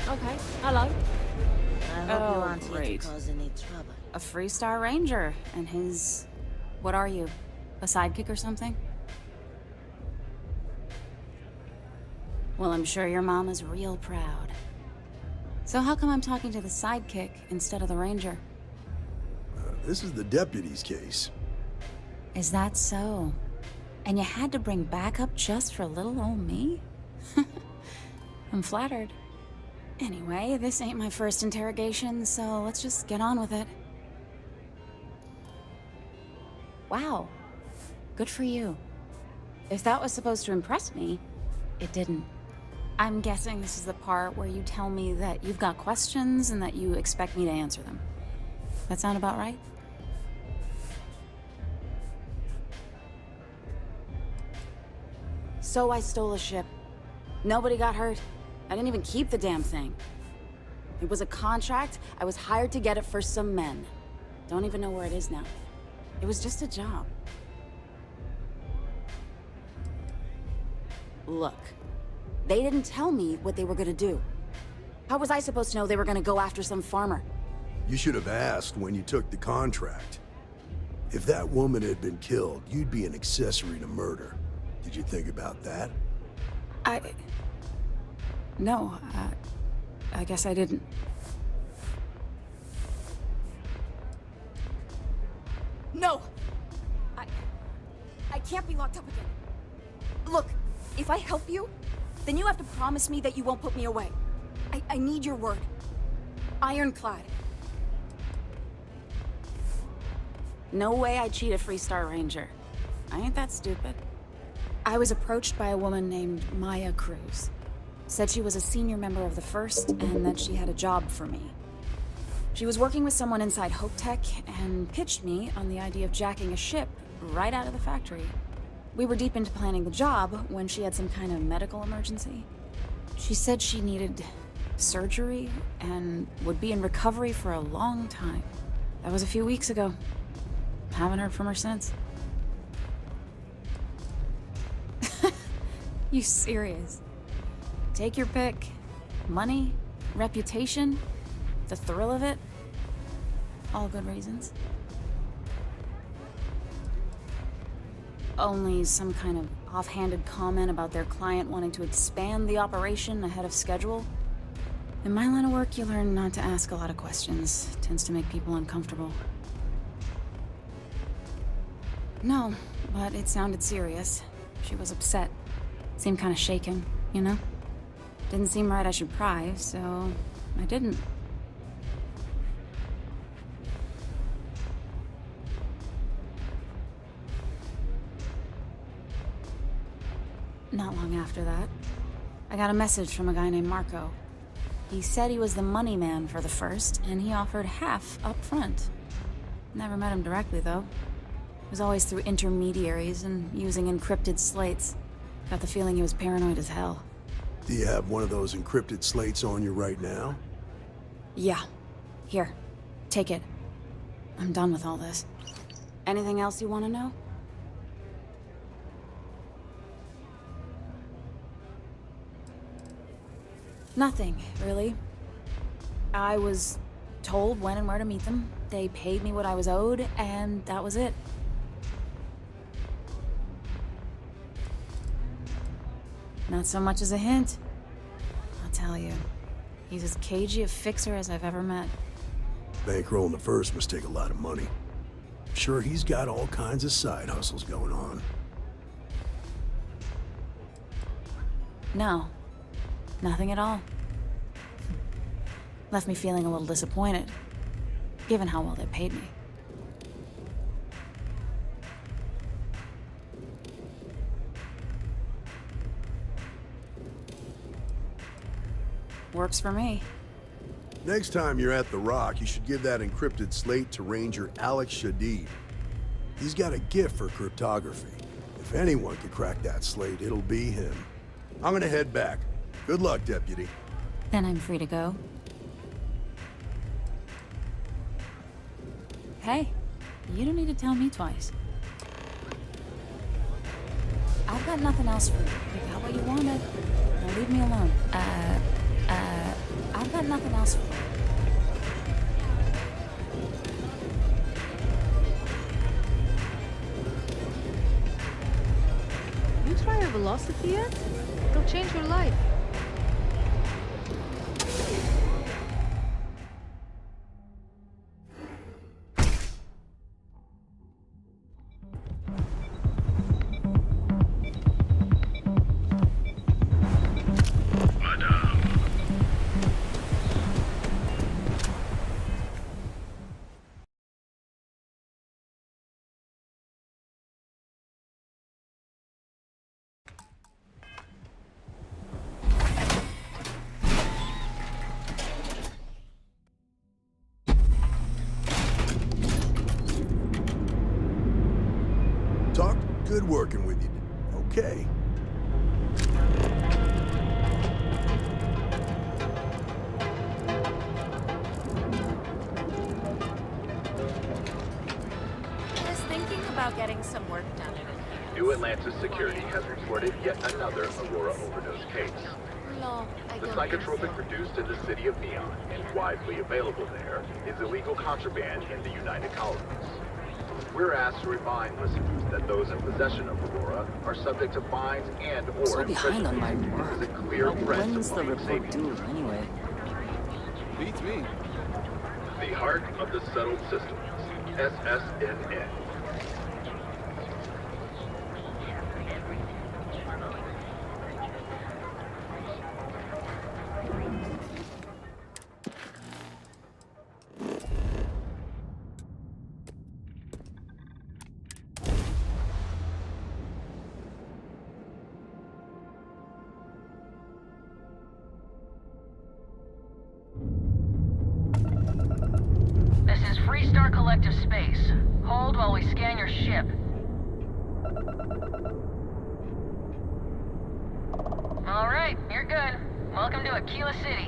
Okay, hello. I hope you aren't here great. to cause any trouble. A Freestar Ranger, and his... What are you? A sidekick or something? Well, I'm sure your mom is real proud. So how come I'm talking to the sidekick instead of the Ranger? This is the deputy's case. Is that so? And you had to bring backup just for little old me? I'm flattered. Anyway, this ain't my first interrogation, so let's just get on with it. Wow. Good for you. If that was supposed to impress me, it didn't. I'm guessing this is the part where you tell me that you've got questions and that you expect me to answer them. That sound about right? So I stole a ship. Nobody got hurt. I didn't even keep the damn thing. It was a contract. I was hired to get it for some men. Don't even know where it is now. It was just a job. Look, they didn't tell me what they were gonna do. How was I supposed to know they were gonna go after some farmer? You should have asked when you took the contract. If that woman had been killed, you'd be an accessory to murder. Did you think about that? No, I guess I didn't. No! I can't be locked up again. Look, if I help you, then you have to promise me that you won't put me away. I need your word. Ironclad. No way I'd cheat a Freestar Ranger. I ain't that stupid. I was approached by a woman named Maya Cruz. Said she was a senior member of the First and that she had a job for me. She was working with someone inside Hope Tech and pitched me on the idea of jacking a ship right out of the factory. We were deep into planning the job when she had some kind of medical emergency. She said she needed surgery and would be in recovery for a long time. That was a few weeks ago. Haven't heard from her since. You serious? Take your pick. Money, reputation, the thrill of it. All good reasons. Only some kind of offhanded comment about their client wanting to expand the operation ahead of schedule. In my line of work, you learn not to ask a lot of questions. It tends to make people uncomfortable. No, but it sounded serious. She was upset. Seemed kind of shaken, you know? Didn't seem right I should pry, so I didn't. Not long after that, I got a message from a guy named Marco. He said he was the money man for the First, and he offered half up front. Never met him directly, though. It was always through intermediaries and using encrypted slates. Got the feeling he was paranoid as hell. Do you have one of those encrypted slates on you right now? Yeah. Here. Take it. I'm done with all this. Anything else you want to know? Nothing, really. I was told when and where to meet them. They paid me what I was owed, and that was it. Not so much as a hint. I'll tell you. He's as cagey a fixer as I've ever met. Bankrolling the first must take a lot of money. I'm sure he's got all kinds of side hustles going on. No. Nothing at all. Left me feeling a little disappointed, given how well they paid me. Works for me. Next time you're at the Rock, you should give that encrypted slate to Ranger Alex Shadid. He's got a gift for cryptography. If anyone could crack that slate, it'll be him. I'm gonna head back. Good luck, Deputy. Then I'm free to go. Hey, you don't need to tell me twice. I've got nothing else for you. You got what you wanted. Now leave me alone. I've got nothing else for you. You try a velocity yet? It'll change your life. Talk, good working with you. Okay. I was thinking about getting some work done. New Atlantis Security has reported yet another Aurora overdose case. No, The psychotropic produced in the city of Neon and widely available there is illegal contraband in the United Colonies. We're asked to remind listeners that those in possession of Aurora are subject to fines and or So behind on my imprisonment. This is a clear work. threat to When's the public report safety. due, anyway? Beats me. The heart of the settled systems, SSNN. This is Freestar Collective Space. Hold while we scan your ship. All right, you're good. Welcome to Aquila City.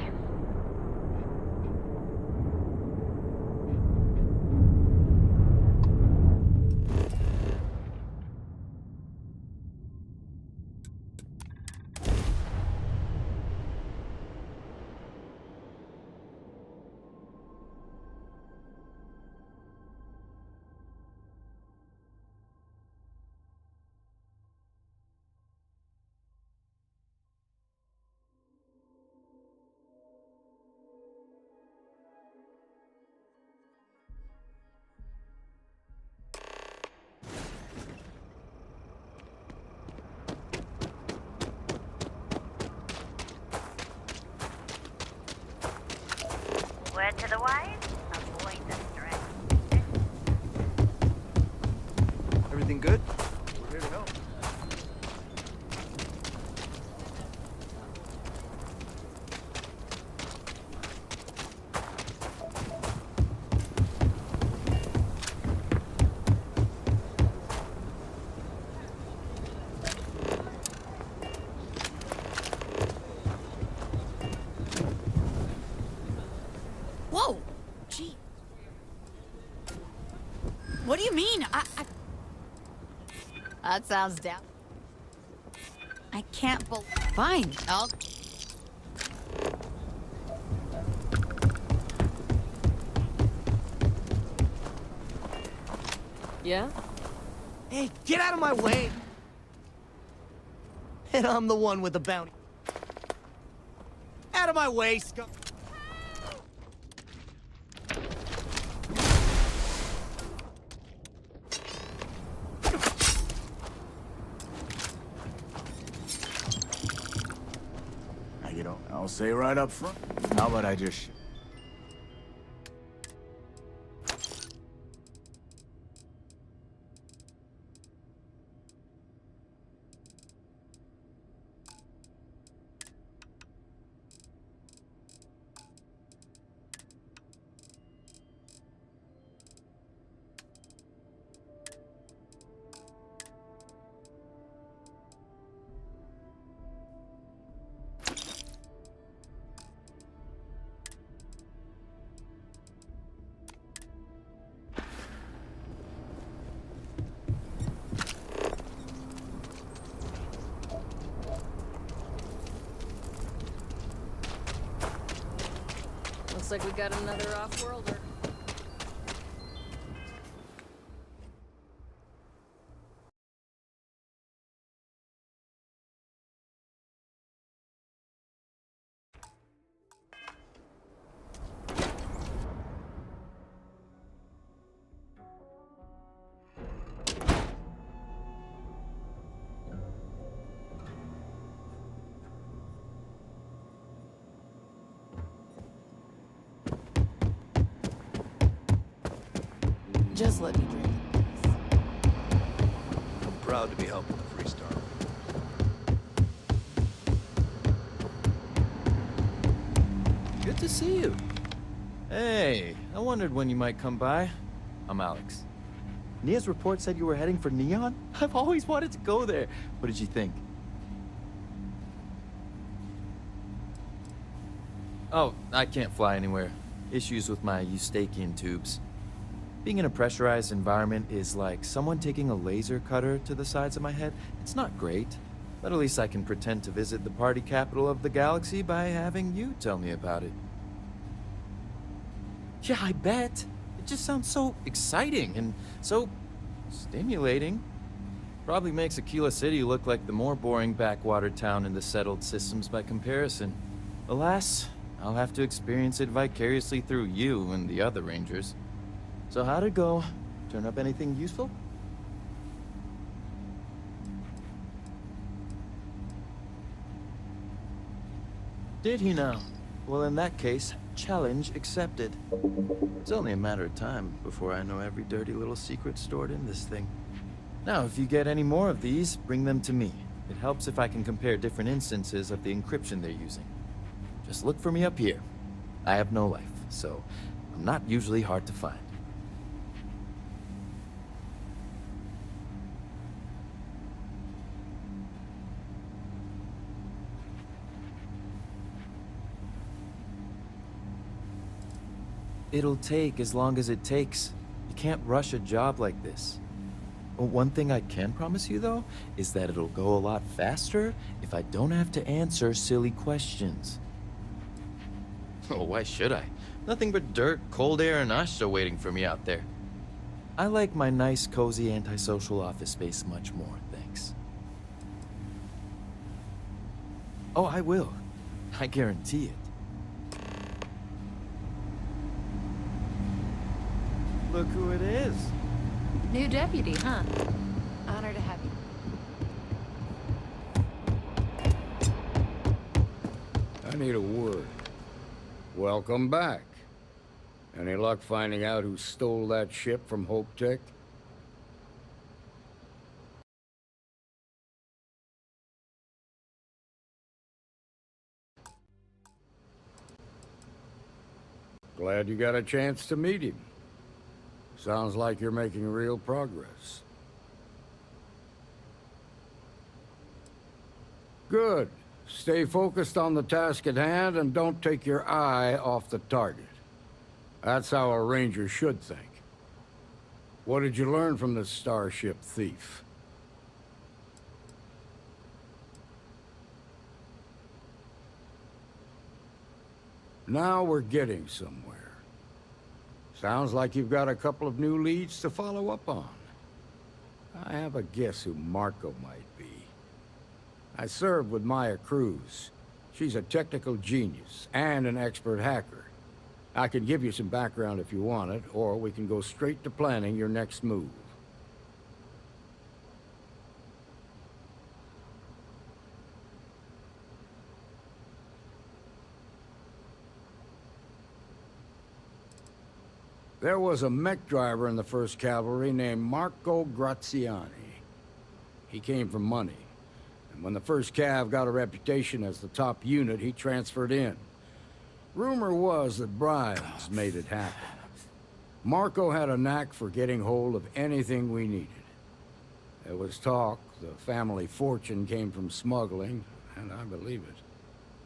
Word to the wise, avoid the stress. Everything good? We're here to help. Whoa! Gee. What do you mean? That sounds down. I can't Fine, I'll... Yeah? Hey, get out of my way! And I'm the one with the bounty. Out of my way, scum! say right up front. How about I just... Looks like we got another off-worlder. Just let me drink. I'm proud to be helping the Freestar. Good to see you. Hey, I wondered when you might come by. I'm Alex. Nia's report said you were heading for Neon? I've always wanted to go there. What did you think? Oh, I can't fly anywhere. Issues with my Eustachian tubes. Being in a pressurized environment is like someone taking a laser cutter to the sides of my head. It's not great, but at least I can pretend to visit the party capital of the galaxy by having you tell me about it. Yeah, I bet. It just sounds so exciting and so stimulating. Probably makes Aquila City look like the more boring backwater town in the settled systems by comparison. Alas, I'll have to experience it vicariously through you and the other Rangers. So how'd it go? Turn up anything useful? Did he now? Well, in that case, challenge accepted. It's only a matter of time before I know every dirty little secret stored in this thing. Now, if you get any more of these, bring them to me. It helps if I can compare different instances of the encryption they're using. Just look for me up here. I have no life, so I'm not usually hard to find. It'll take as long as it takes. You can't rush a job like this. One thing I can promise you, though, is that it'll go a lot faster if I don't have to answer silly questions. Oh, why should I? Nothing but dirt, cold air, and Ashta waiting for me out there. I like my nice, cozy, antisocial office space much more, thanks. Oh, I will. I guarantee it. Look who it is. New deputy, huh? Honor to have you. I need a word. Welcome back. Any luck finding out who stole that ship from Hope Tech? Glad you got a chance to meet him. Sounds like you're making real progress. Good. Stay focused on the task at hand and don't take your eye off the target. That's how a Ranger should think. What did you learn from the starship thief? Now we're getting somewhere. Sounds like you've got a couple of new leads to follow up on. I have a guess who Marco might be. I served with Maya Cruz. She's a technical genius and an expert hacker. I can give you some background if you want it, or we can go straight to planning your next move. There was a mech driver in the 1st Cavalry named Marco Graziani. He came from money. And when the 1st Cav got a reputation as the top unit, he transferred in. Rumor was that bribes made it happen. Marco had a knack for getting hold of anything we needed. There was talk the family fortune came from smuggling, and I believe it.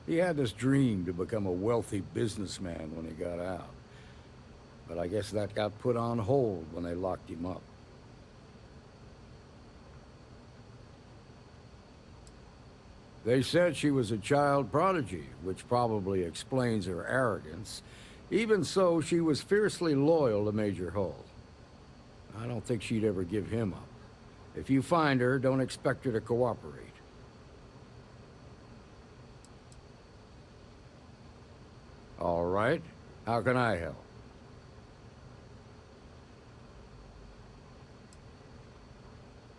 He had this dream to become a wealthy businessman when he got out. But I guess that got put on hold when they locked him up. They said she was a child prodigy, which probably explains her arrogance. Even so, she was fiercely loyal to Major Hull. I don't think she'd ever give him up. If you find her, don't expect her to cooperate. All right. How can I help?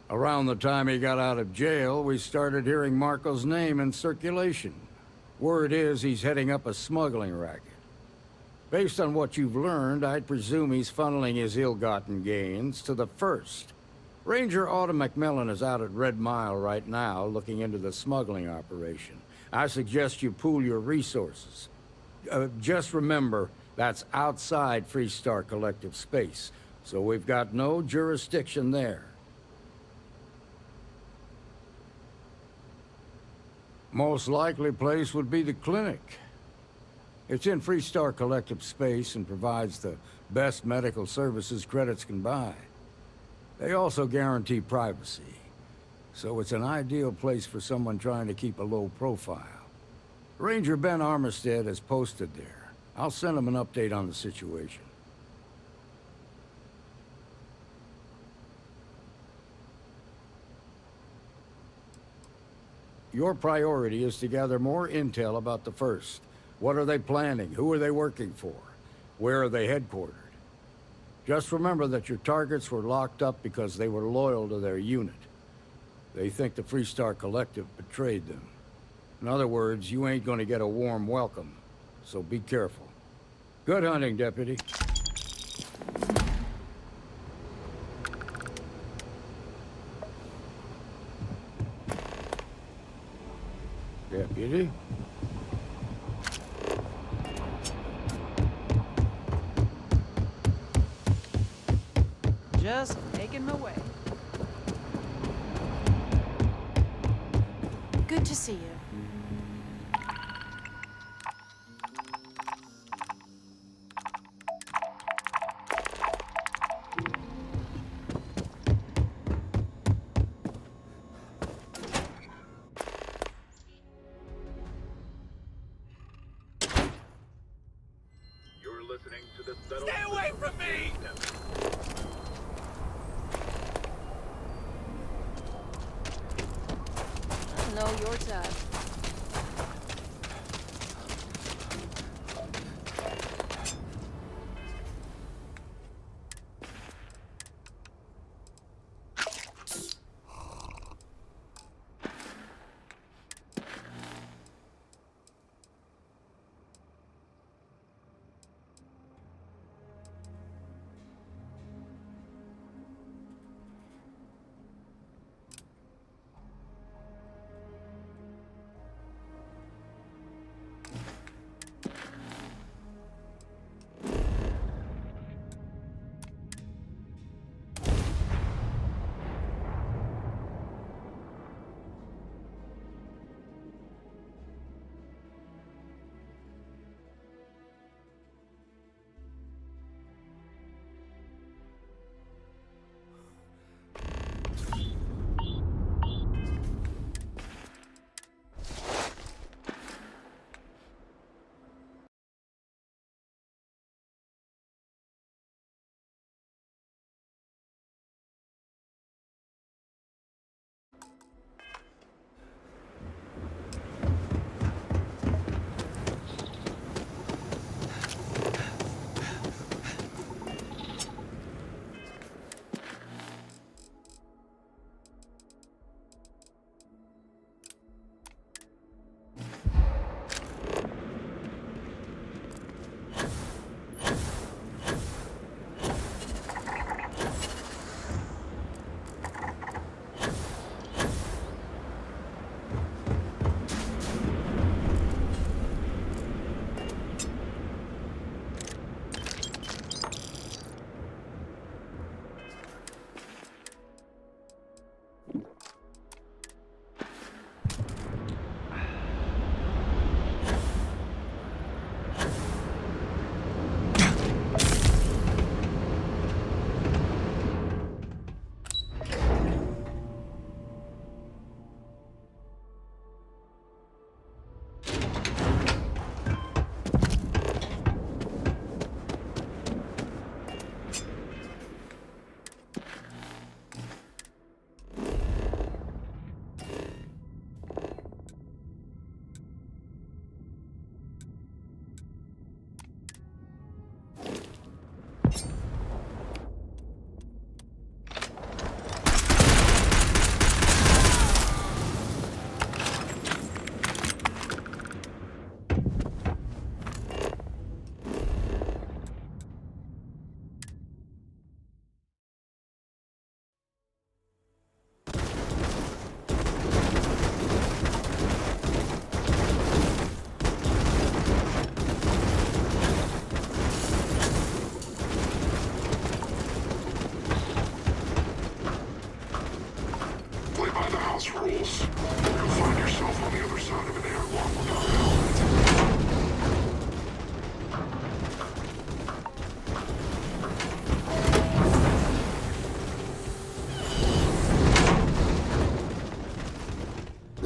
Around the time he got out of jail, we started hearing Marco's name in circulation. Word is he's heading up a smuggling racket. Based on what you've learned, I'd presume he's funneling his ill-gotten gains to the 1st. Ranger Autumn McMillan is out at Red Mile right now, looking into the smuggling operation. I suggest you pool your resources. Just remember, that's outside Freestar Collective space, so we've got no jurisdiction there. Most likely place would be the clinic. It's in Freestar Collective space and provides the best medical services credits can buy. They also guarantee privacy, so it's an ideal place for someone trying to keep a low profile. Ranger Ben Armistead is posted there. I'll send him an update on the situation. Your priority is to gather more intel about the 1st. What are they planning? Who are they working for? Where are they headquartered? Just remember that your targets were locked up because they were loyal to their unit. They think the Freestar Collective betrayed them. In other words, you ain't gonna get a warm welcome, so be careful. Good hunting, Deputy. Deputy? Just making my way. Good to see you. You're listening to the Settled Stay away from me! I know your type.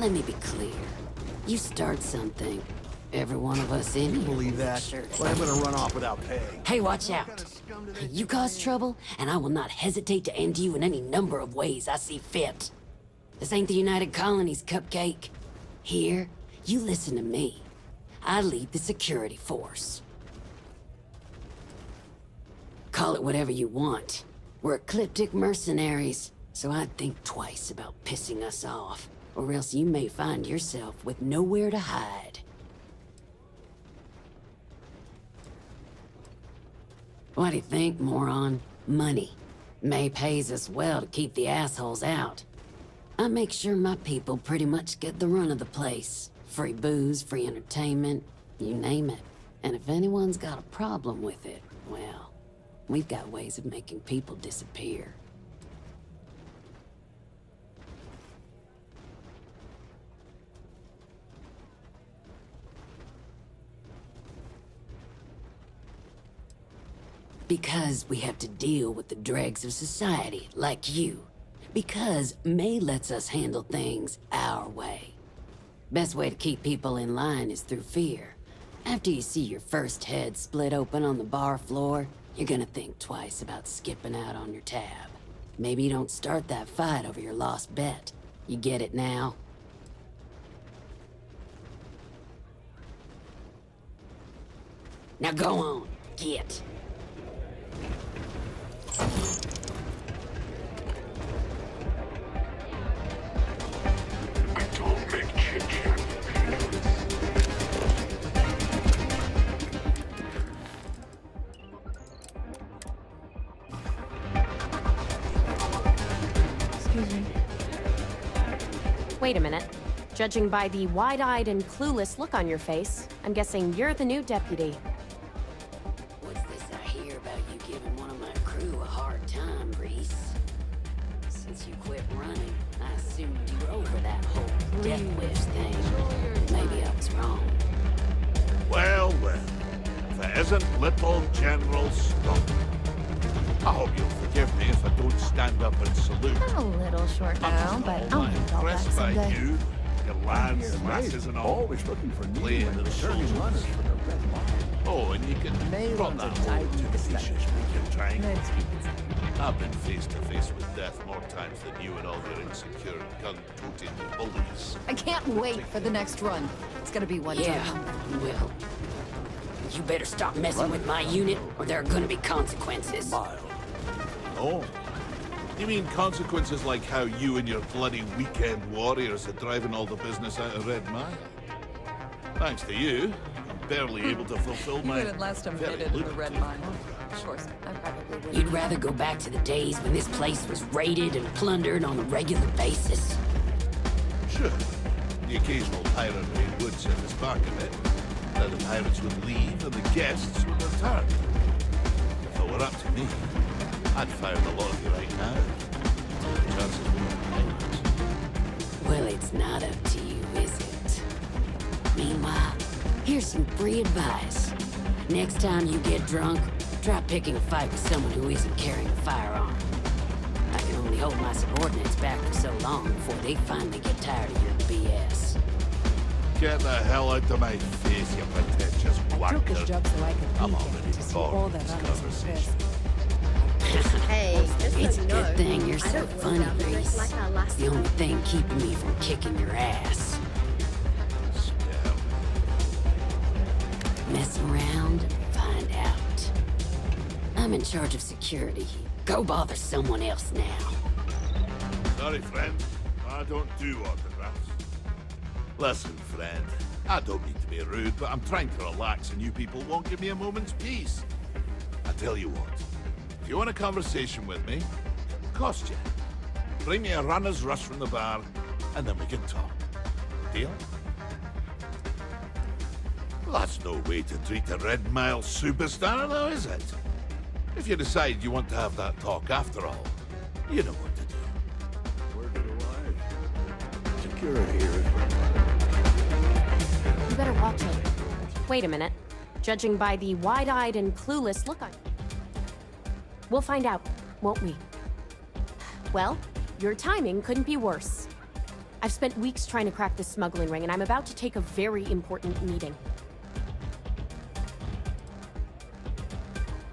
Let me be clear. You start something, every one of us in here. Believe that? Sure. Well, I'm gonna run off without pay. Hey, watch out. You cause trouble, and I will not hesitate to end you in any number of ways I see fit. This ain't the United Colonies, Cupcake. Here, you listen to me. I lead the security force. Call it whatever you want. We're ecliptic mercenaries, so I'd think twice about pissing us off, or else you may find yourself with nowhere to hide. What do you think, moron? Money. May pays us well to keep the assholes out. I make sure my people pretty much get the run of the place. Free booze, free entertainment, you name it. And if anyone's got a problem with it, well, we've got ways of making people disappear. Because we have to deal with the dregs of society, like you. Because May lets us handle things our way. Best way to keep people in line is through fear. After you see your first head split open on the bar floor, you're gonna think twice about skipping out on your tab. Maybe you don't start that fight over your lost bet. You get it now? Now go on, get. Excuse me. Wait a minute. Judging by the wide-eyed and clueless look on your face, I'm guessing you're the new deputy. What's this I hear about you giving one of my crew a hard time, Reese? Since you quit running, I assumed you were over that whole death wish thing. Maybe I was wrong. Well, well. If it isn't little General Stump. I hope you'll forgive me if I don't stand up and salute. I'm a little short now, but I'll make it all back Impressed by someday. you, your lads, lasses and all. Always looking for new Playing and the returning soldiers. runners for the red line. Oh, and you can drop that whole two-pieces you're trying. I've been face to face with death more times than you and all your insecure, gun-toting bullies. I can't wait for the next run. It's gonna be one Yeah, time. you will. You better stop messing with my unit, or there are gonna be consequences. Oh. You mean consequences like how you and your bloody weekend warriors are driving all the business out of Red Mile? Thanks to you, I'm barely able to fulfill my last time very in the lucrative red mine. Of course, I probably would. You'd rather go back to the days when this place was raided and plundered on a regular basis? Sure. The occasional pirate raid would set us back a bit. Then the pirates would leave and the guests would return. If it were up to me, I'd fire the lot of you right now. The chances were pirates. Well, it's not up to you, is it? Meanwhile, here's some free advice. Next time you get drunk, try picking a fight with someone who isn't carrying a firearm. I can only hold my subordinates back for so long before they finally get tired of your BS. Get the hell out of my face, you pretentious wanker. Took this job so I could I'm leave already to see all bored the with this runners in conversation. Hey, just It's so a you know, good thing you're I so don't funny, want to Reese. like our last The only thing keeping me from kicking your ass. Mess around and find out. I'm in charge of security. Go bother someone else now. Sorry, friend. I don't do autographs. Listen, friend. I don't mean to be rude, but I'm trying to relax and you people won't give me a moment's peace. I tell you what. If you want a conversation with me, it'll cost you. Bring me a runner's rush from the bar, and then we can talk. Deal? Well, that's no way to treat a Red Mile superstar, though, is it? If you decide you want to have that talk after all, you know what to do. Word to the wise. Security here. You better watch it. Wait a minute. Judging by the wide-eyed and clueless look on... We'll find out, won't we? Well, your timing couldn't be worse. I've spent weeks trying to crack this smuggling ring, and I'm about to take a very important meeting.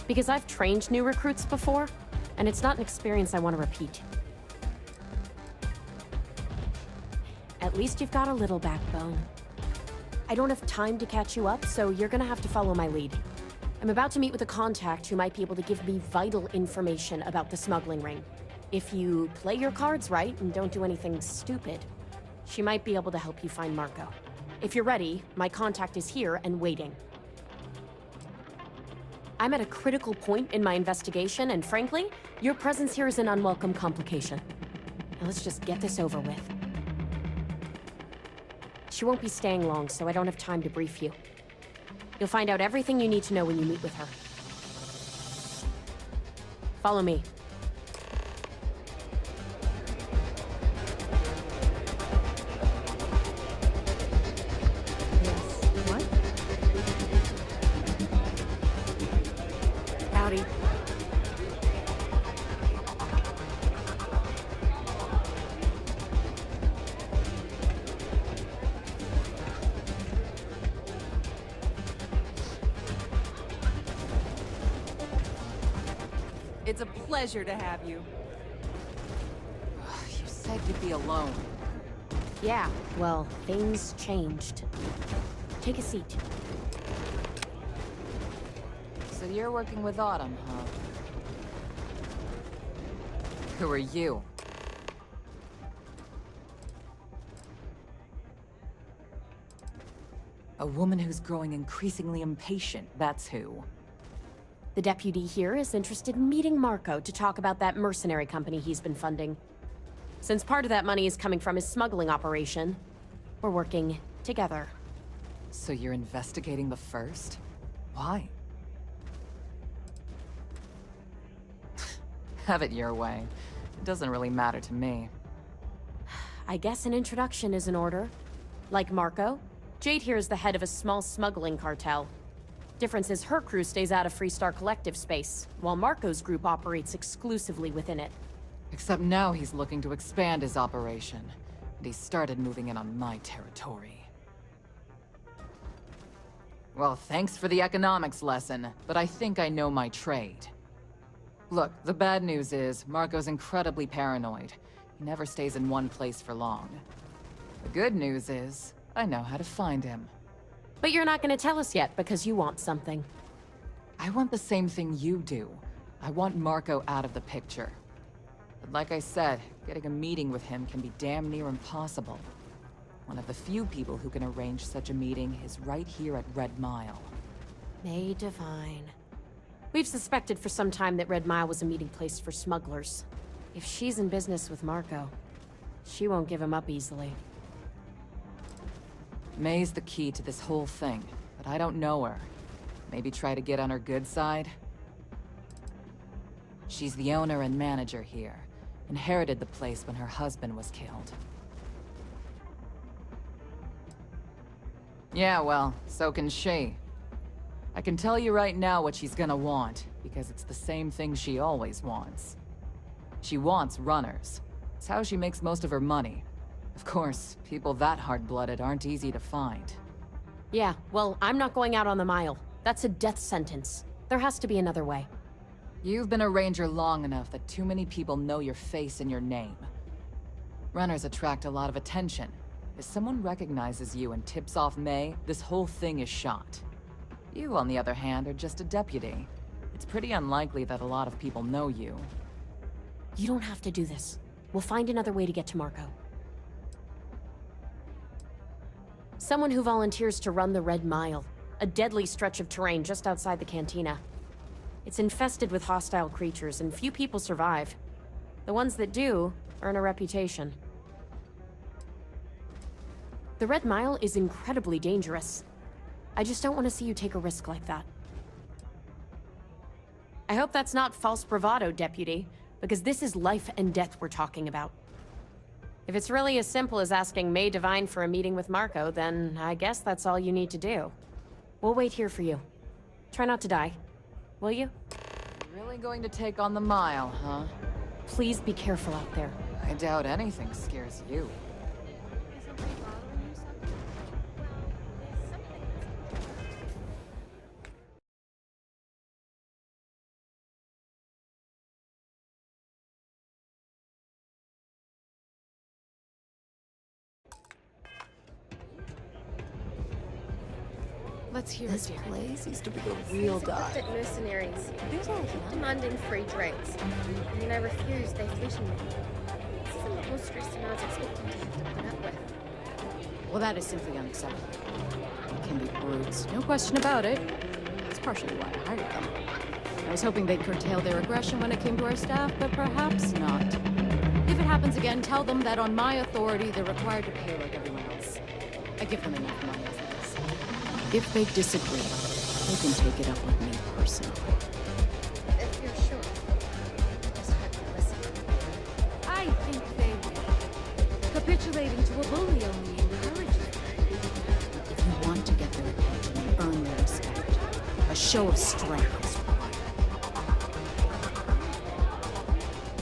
Because I've trained new recruits before, and it's not an experience I want to repeat. At least you've got a little backbone. I don't have time to catch you up, so you're gonna have to follow my lead. I'm about to meet with a contact who might be able to give me vital information about the smuggling ring. If you play your cards right and don't do anything stupid, she might be able to help you find Marco. If you're ready, my contact is here and waiting. I'm at a critical point in my investigation, and frankly, your presence here is an unwelcome complication. Now let's just get this over with. She won't be staying long, so I don't have time to brief you. You'll find out everything you need to know when you meet with her. Follow me. Howdy. It's a pleasure to have you. You said you'd be alone. Yeah, well, things changed. Take a seat. So you're working with Autumn, huh? Who are you? A woman who's growing increasingly impatient, that's who. The deputy here is interested in meeting Marco to talk about that mercenary company he's been funding. Since part of that money is coming from his smuggling operation, we're working together. So you're investigating the first? Why? Have it your way. It doesn't really matter to me. I guess an introduction is in order. Like Marco, Jade here is the head of a small smuggling cartel. Difference is her crew stays out of Freestar Collective space, while Marco's group operates exclusively within it. Except now he's looking to expand his operation, and he started moving in on my territory. Well, thanks for the economics lesson, but I think I know my trade. Look, the bad news is, Marco's incredibly paranoid. He never stays in one place for long. The good news is, I know how to find him. But you're not going to tell us yet because you want something. I want the same thing you do. I want Marco out of the picture. But like I said, getting a meeting with him can be damn near impossible. One of the few people who can arrange such a meeting is right here at Red Mile. May Divine. We've suspected for some time that Red Mile was a meeting place for smugglers. If she's in business with Marco, she won't give him up easily. May's the key to this whole thing, but I don't know her. Maybe try to get on her good side? She's the owner and manager here. Inherited the place when her husband was killed. Yeah, well, so can she. I can tell you right now what she's gonna want, because it's the same thing she always wants. She wants runners. It's how she makes most of her money. Of course, people that hard-blooded aren't easy to find. Yeah, well, I'm not going out on the mile. That's a death sentence. There has to be another way. You've been a ranger long enough that too many people know your face and your name. Runners attract a lot of attention. If someone recognizes you and tips off May, this whole thing is shot. You, on the other hand, are just a deputy. It's pretty unlikely that a lot of people know you. You don't have to do this. We'll find another way to get to Marco. Someone who volunteers to run the Red Mile, a deadly stretch of terrain just outside the cantina. It's infested with hostile creatures, and few people survive. The ones that do earn a reputation. The Red Mile is incredibly dangerous. I just don't want to see you take a risk like that. I hope that's not false bravado, Deputy, because this is life and death we're talking about. If it's really as simple as asking May Divine for a meeting with Marco, then I guess that's all you need to do. We'll wait here for you. Try not to die. Will you? Really going to take on the mile, huh? Please be careful out there. I doubt anything scares you. Let's hear This it, dear. place used to be the real dive. At mercenaries. There's all Demanding free drinks. And when I refused, they threatened me. This isn't the whole stress and I was expecting to have to put up with. Well, that is simply unacceptable. They can be brutes, no question about it. It's partially why I hired them. I was hoping they'd curtail their aggression when it came to our staff, but perhaps not. If it happens again, tell them that on my authority, they're required to pay like everyone else. I give them enough money as it is. If they disagree, they can take it up with me personally. If you're sure. Just have to listen. I think they will. Capitulating to a bully only encourages them. If you want to get their attention and earn their respect, a show of strength is required.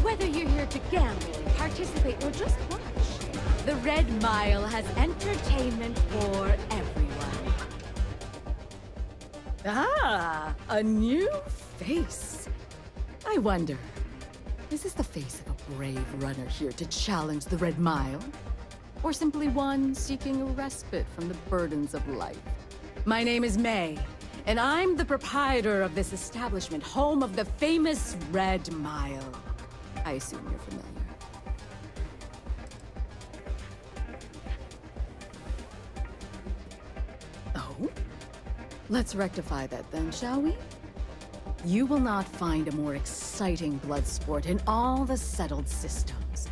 Whether you're here to gamble, participate, or just watch, the Red Mile has entertainment for everyone. Ah, a new face. I wonder, is this the face of a brave runner here to challenge the Red Mile? Or simply one seeking a respite from the burdens of life? My name is May, and I'm the proprietor of this establishment, home of the famous Red Mile. I assume you're familiar. Oh? Let's rectify that then, shall we? You will not find a more exciting blood sport in all the settled systems.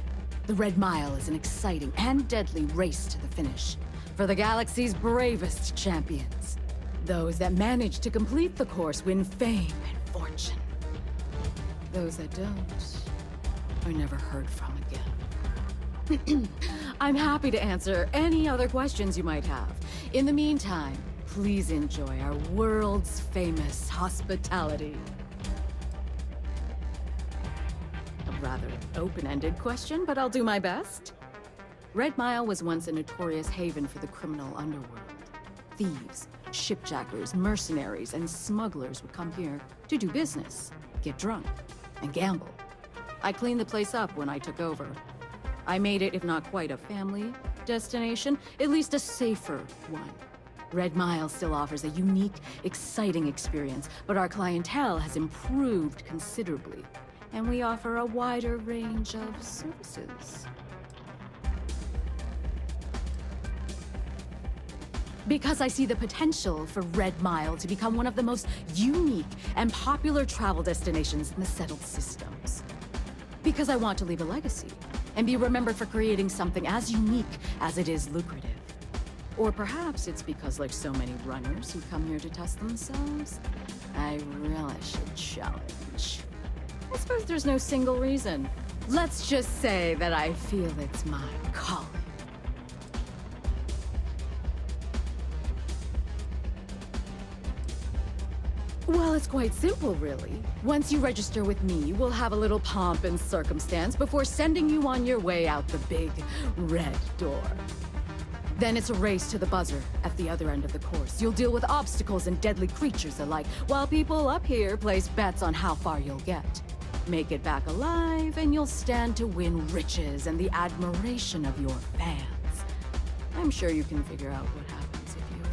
The Red Mile is an exciting and deadly race to the finish for the galaxy's bravest champions. Those that manage to complete the course win fame and fortune. Those that don't are never heard from again. I'm happy to answer any other questions you might have. In the meantime, please enjoy our world's famous hospitality. A rather open-ended question, but I'll do my best. Red Mile was once a notorious haven for the criminal underworld. Thieves, shipjackers, mercenaries, and smugglers would come here to do business, get drunk, and gamble. I cleaned the place up when I took over. I made it, if not quite a family destination, at least a safer one. Red Mile still offers a unique, exciting experience, but our clientele has improved considerably, and we offer a wider range of services. Because I see the potential for Red Mile to become one of the most unique and popular travel destinations in the settled systems. Because I want to leave a legacy and be remembered for creating something as unique as it is lucrative. Or perhaps it's because, like so many runners who come here to test themselves, I relish a challenge. I suppose there's no single reason. Let's just say that I feel it's my calling. Well, it's quite simple, really. Once you register with me, we'll have a little pomp and circumstance before sending you on your way out the big red door. Then it's a race to the buzzer at the other end of the course. You'll deal with obstacles and deadly creatures alike, while people up here place bets on how far you'll get. Make it back alive, and you'll stand to win riches and the admiration of your fans. I'm sure you can figure out what happens if you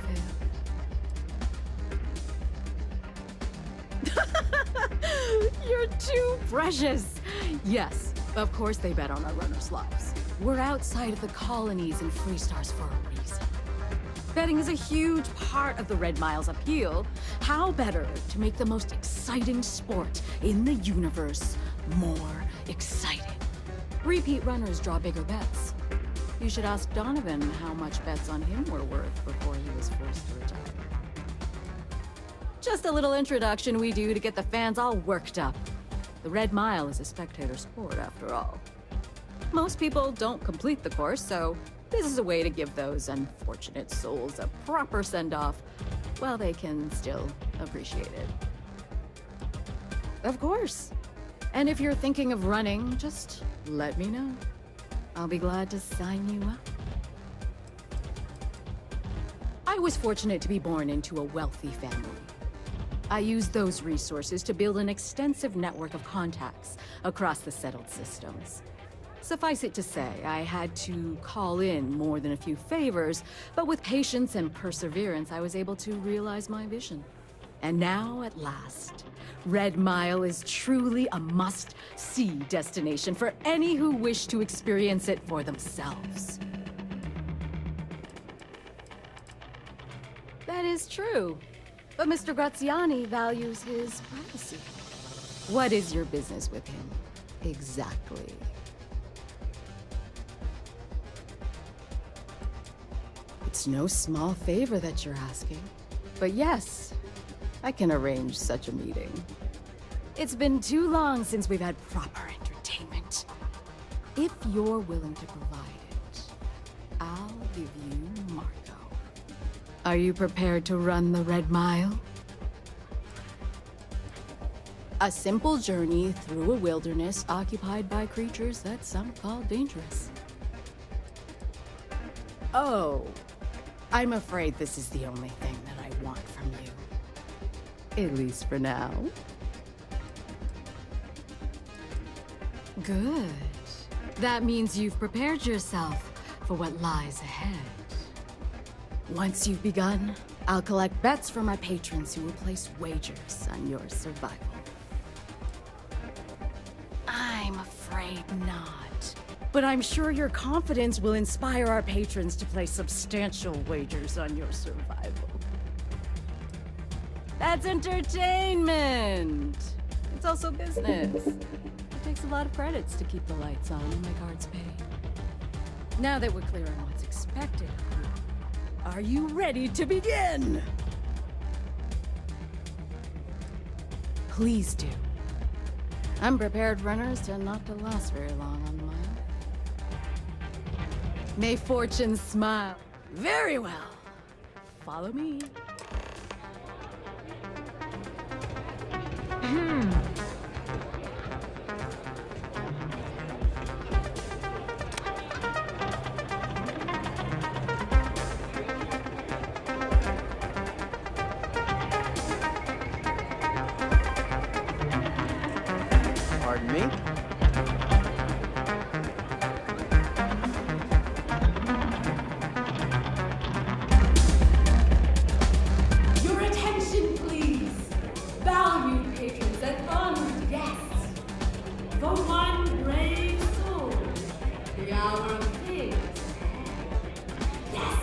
fail. You're too precious! Yes, of course they bet on our runners' lives. We're outside of the colonies and Freestars for a reason. Betting is a huge part of the Red Mile's appeal. How better to make the most exciting sport in the universe more exciting? Repeat runners draw bigger bets. You should ask Donovan how much bets on him were worth before he was forced to retire. Just a little introduction we do to get the fans all worked up. The Red Mile is a spectator sport, after all. Most people don't complete the course, so this is a way to give those unfortunate souls a proper send-off while they can still appreciate it. Of course. And if you're thinking of running, just let me know. I'll be glad to sign you up. I was fortunate to be born into a wealthy family. I used those resources to build an extensive network of contacts across the settled systems. Suffice it to say, I had to call in more than a few favors, but with patience and perseverance, I was able to realize my vision. And now, at last, Red Mile is truly a must-see destination for any who wish to experience it for themselves. That is true, but Mr. Graziani values his privacy. What is your business with him, exactly? It's no small favor that you're asking. But yes, I can arrange such a meeting. It's been too long since we've had proper entertainment. If you're willing to provide it, I'll give you Marco. Are you prepared to run the Red Mile? A simple journey through a wilderness occupied by creatures that some call dangerous. Oh, I'm afraid this is the only thing that I want from you. At least for now. Good. That means you've prepared yourself for what lies ahead. Once you've begun, I'll collect bets from my patrons who will place wagers on your survival. I'm afraid not. But I'm sure your confidence will inspire our patrons to place substantial wagers on your survival. That's entertainment! It's also business. It takes a lot of credits to keep the lights on and my guards paid. Now that we're clear on what's expected of you, are you ready to begin? Please do. Unprepared runners tend not to last very long on the mile. May fortune smile. Very well. Follow me. Pardon me? Your attention, please. Valued patrons and honored guests. The one brave soul. The hour of things. Yes!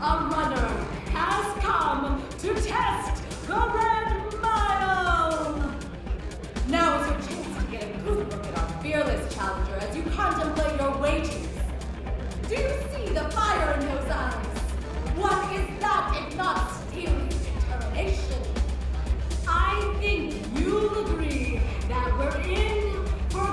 A runner has come to test the Red Mile! Now is your chance to get a good look at our fearless challenger as you contemplate your wagers. Do you see the fire in those eyes? What is that if not steely determination? I think you'll agree that we're in for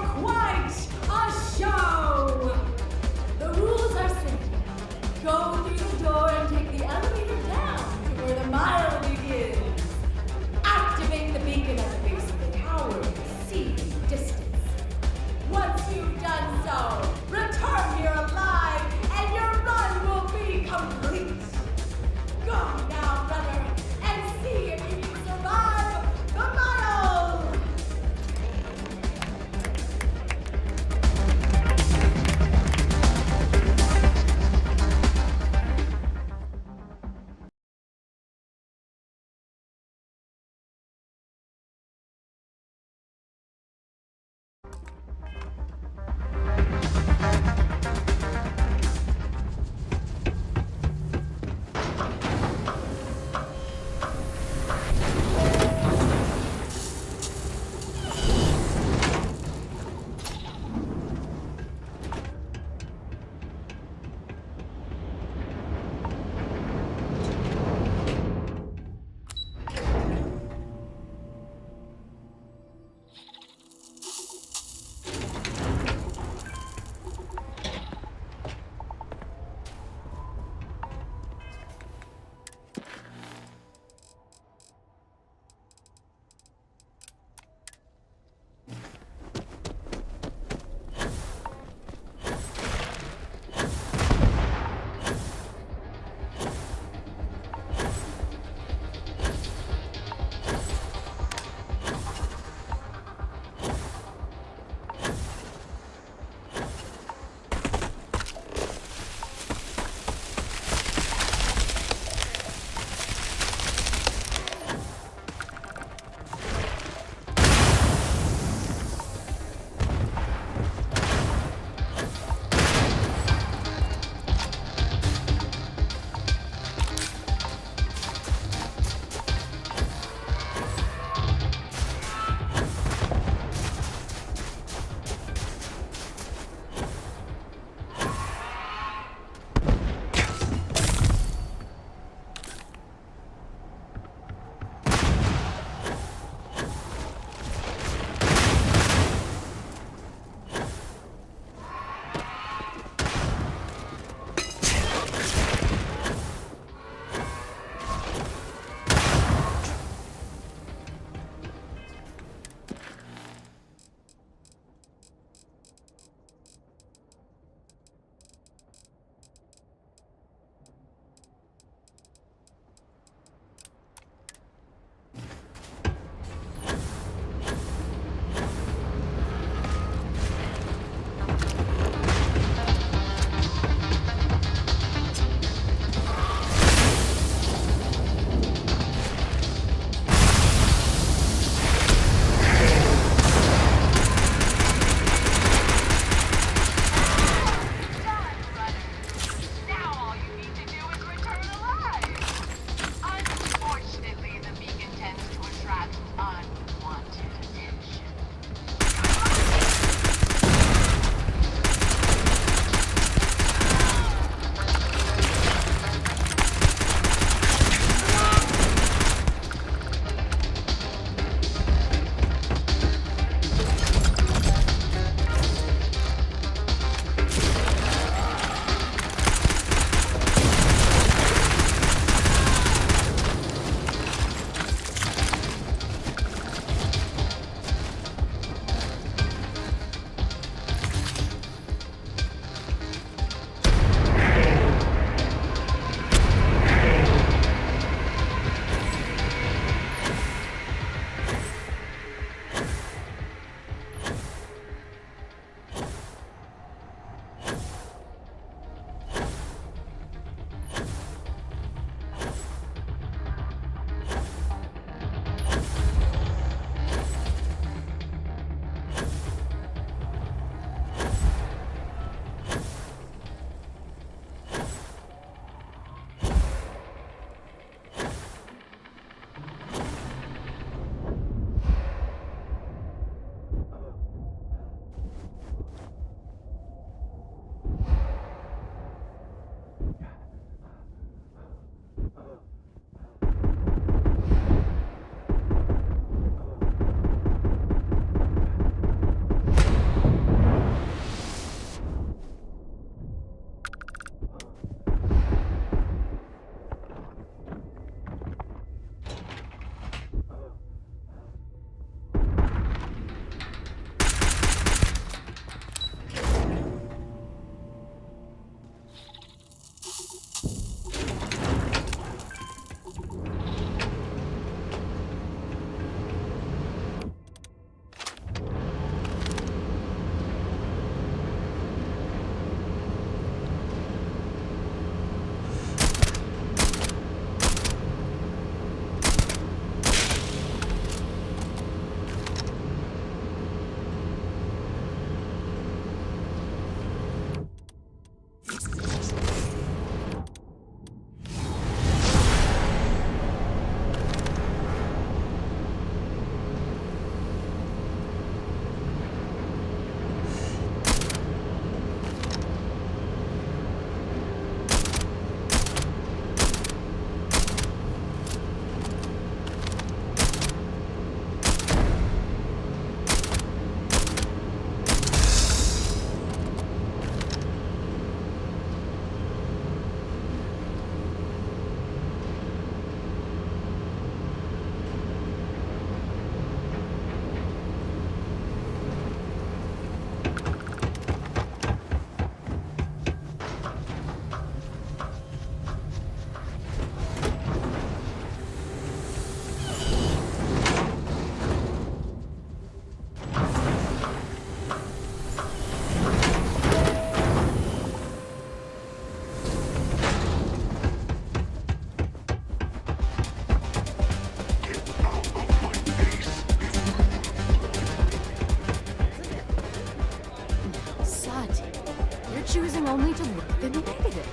only to look the negative.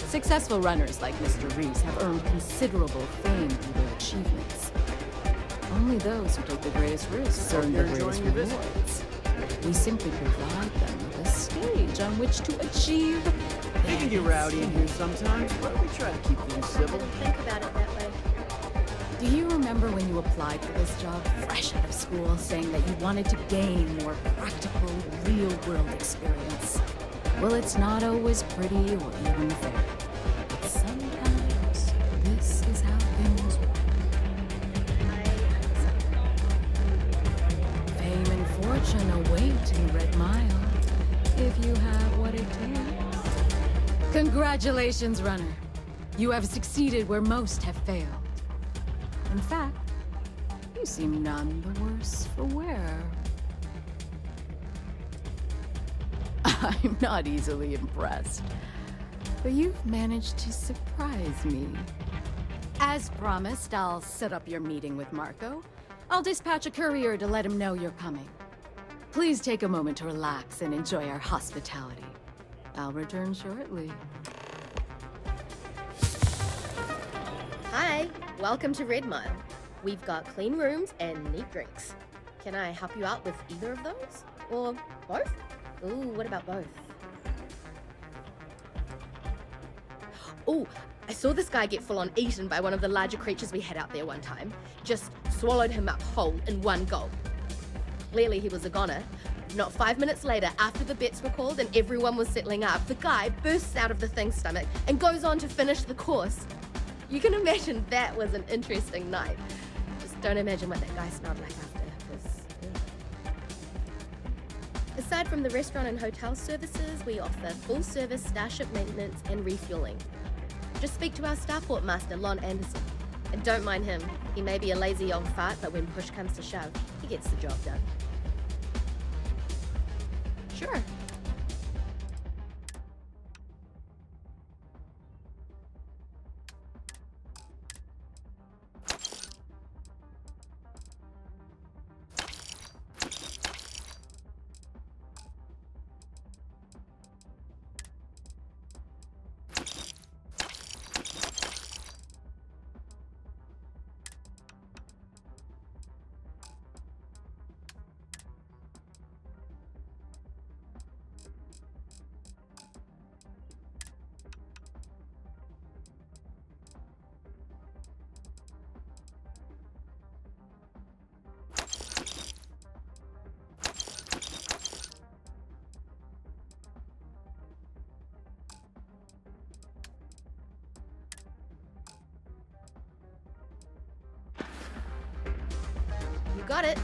Successful runners like Mr. Reese have earned considerable fame through their achievements. Only those who take the greatest risks earn the greatest rewards. We simply provide them with a stage on which to achieve. It can get rowdy in here sometimes, but we try to keep things civil. Think about it that way. Do you remember when you applied for this job fresh out of school, saying that you wanted to gain more practical, real-world experience? Well, it's not always pretty or even fair. But sometimes this is how things work. Fame and fortune await in Red Mile, if you have what it takes. Congratulations, runner. You have succeeded where most have failed. In fact, you seem none the worse for wear. I'm not easily impressed, but you've managed to surprise me. As promised, I'll set up your meeting with Marco. I'll dispatch a courier to let him know you're coming. Please take a moment to relax and enjoy our hospitality. I'll return shortly. Hi, welcome to Red Mile. We've got clean rooms and neat drinks. Can I help you out with either of those? Or both? Ooh, what about both? Ooh, I saw this guy get full on eaten by one of the larger creatures we had out there one time. Just swallowed him up whole in one gulp. Clearly he was a goner. Not 5 minutes later, after the bets were called and everyone was settling up, the guy bursts out of the thing's stomach and goes on to finish the course. You can imagine that was an interesting night. Just don't imagine what that guy smelled like after. Aside from the restaurant and hotel services, we offer full-service starship maintenance and refueling. Just speak to our starport master, Lon Anderson. And don't mind him. He may be a lazy old fart, but when push comes to shove, he gets the job done. Sure. You got it.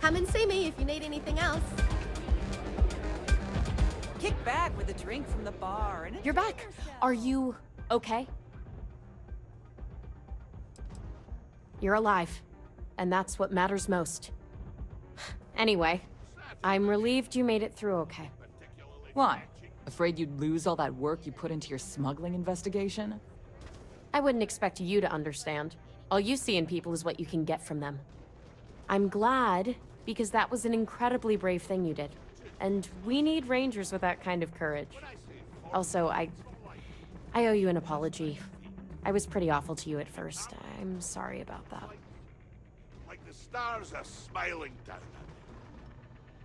Come and see me if you need anything else. Kick back with a drink from the bar and You're back. Are you okay? You're alive, and that's what matters most. Anyway, I'm relieved you made it through okay. Why? Afraid you'd lose all that work you put into your smuggling investigation? I wouldn't expect you to understand. All you see in people is what you can get from them. I'm glad, because that was an incredibly brave thing you did. And we need rangers with that kind of courage. Also, I owe you an apology. I was pretty awful to you at first. I'm sorry about that. Like the stars are smiling down at me.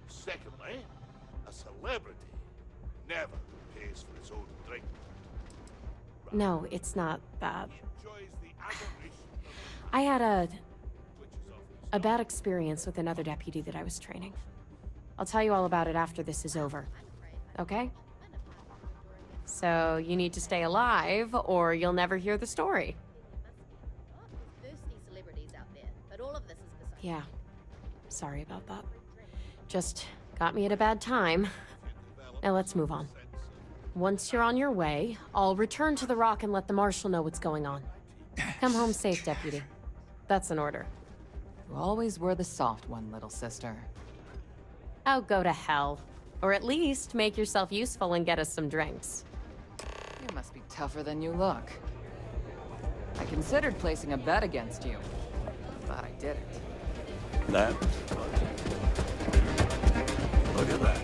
Secondly, a celebrity never pays for his own drink. No, it's not that. I had a bad experience with another deputy that I was training. I'll tell you all about it after this is over. Okay? So, you need to stay alive, or you'll never hear the story. Thirsty celebrities out there, but all of this is beside. Yeah. Sorry about that. Just got me at a bad time. Now let's move on. Once you're on your way, I'll return to the Rock and let the Marshal know what's going on. Come home safe, Deputy. That's an order. You always were the soft one, little sister. Oh, go to hell. Or at least make yourself useful and get us some drinks. You must be tougher than you look. I considered placing a bet against you, but I didn't. That was fun. Look at that.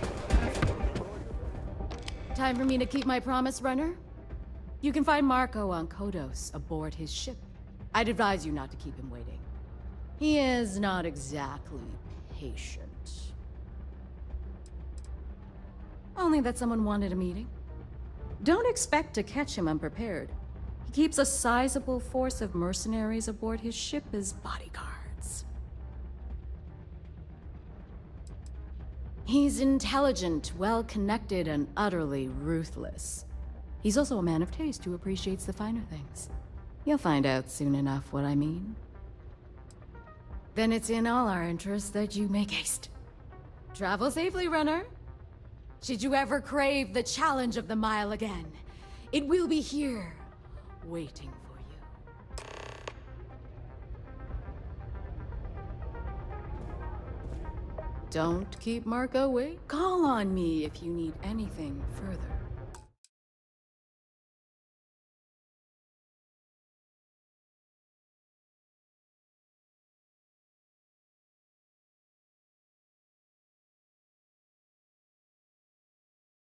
Time for me to keep my promise, runner? You can find Marco on Kodos aboard his ship. I'd advise you not to keep him waiting. He is not exactly patient. Only that someone wanted a meeting. Don't expect to catch him unprepared. He keeps a sizable force of mercenaries aboard his ship as bodyguards. He's intelligent, well-connected, and utterly ruthless. He's also a man of taste who appreciates the finer things. You'll find out soon enough what I mean. Then it's in all our interests that you make haste. Travel safely, runner. Should you ever crave the challenge of the mile again, it will be here, waiting for you. Don't keep Marco wait. Call on me if you need anything further.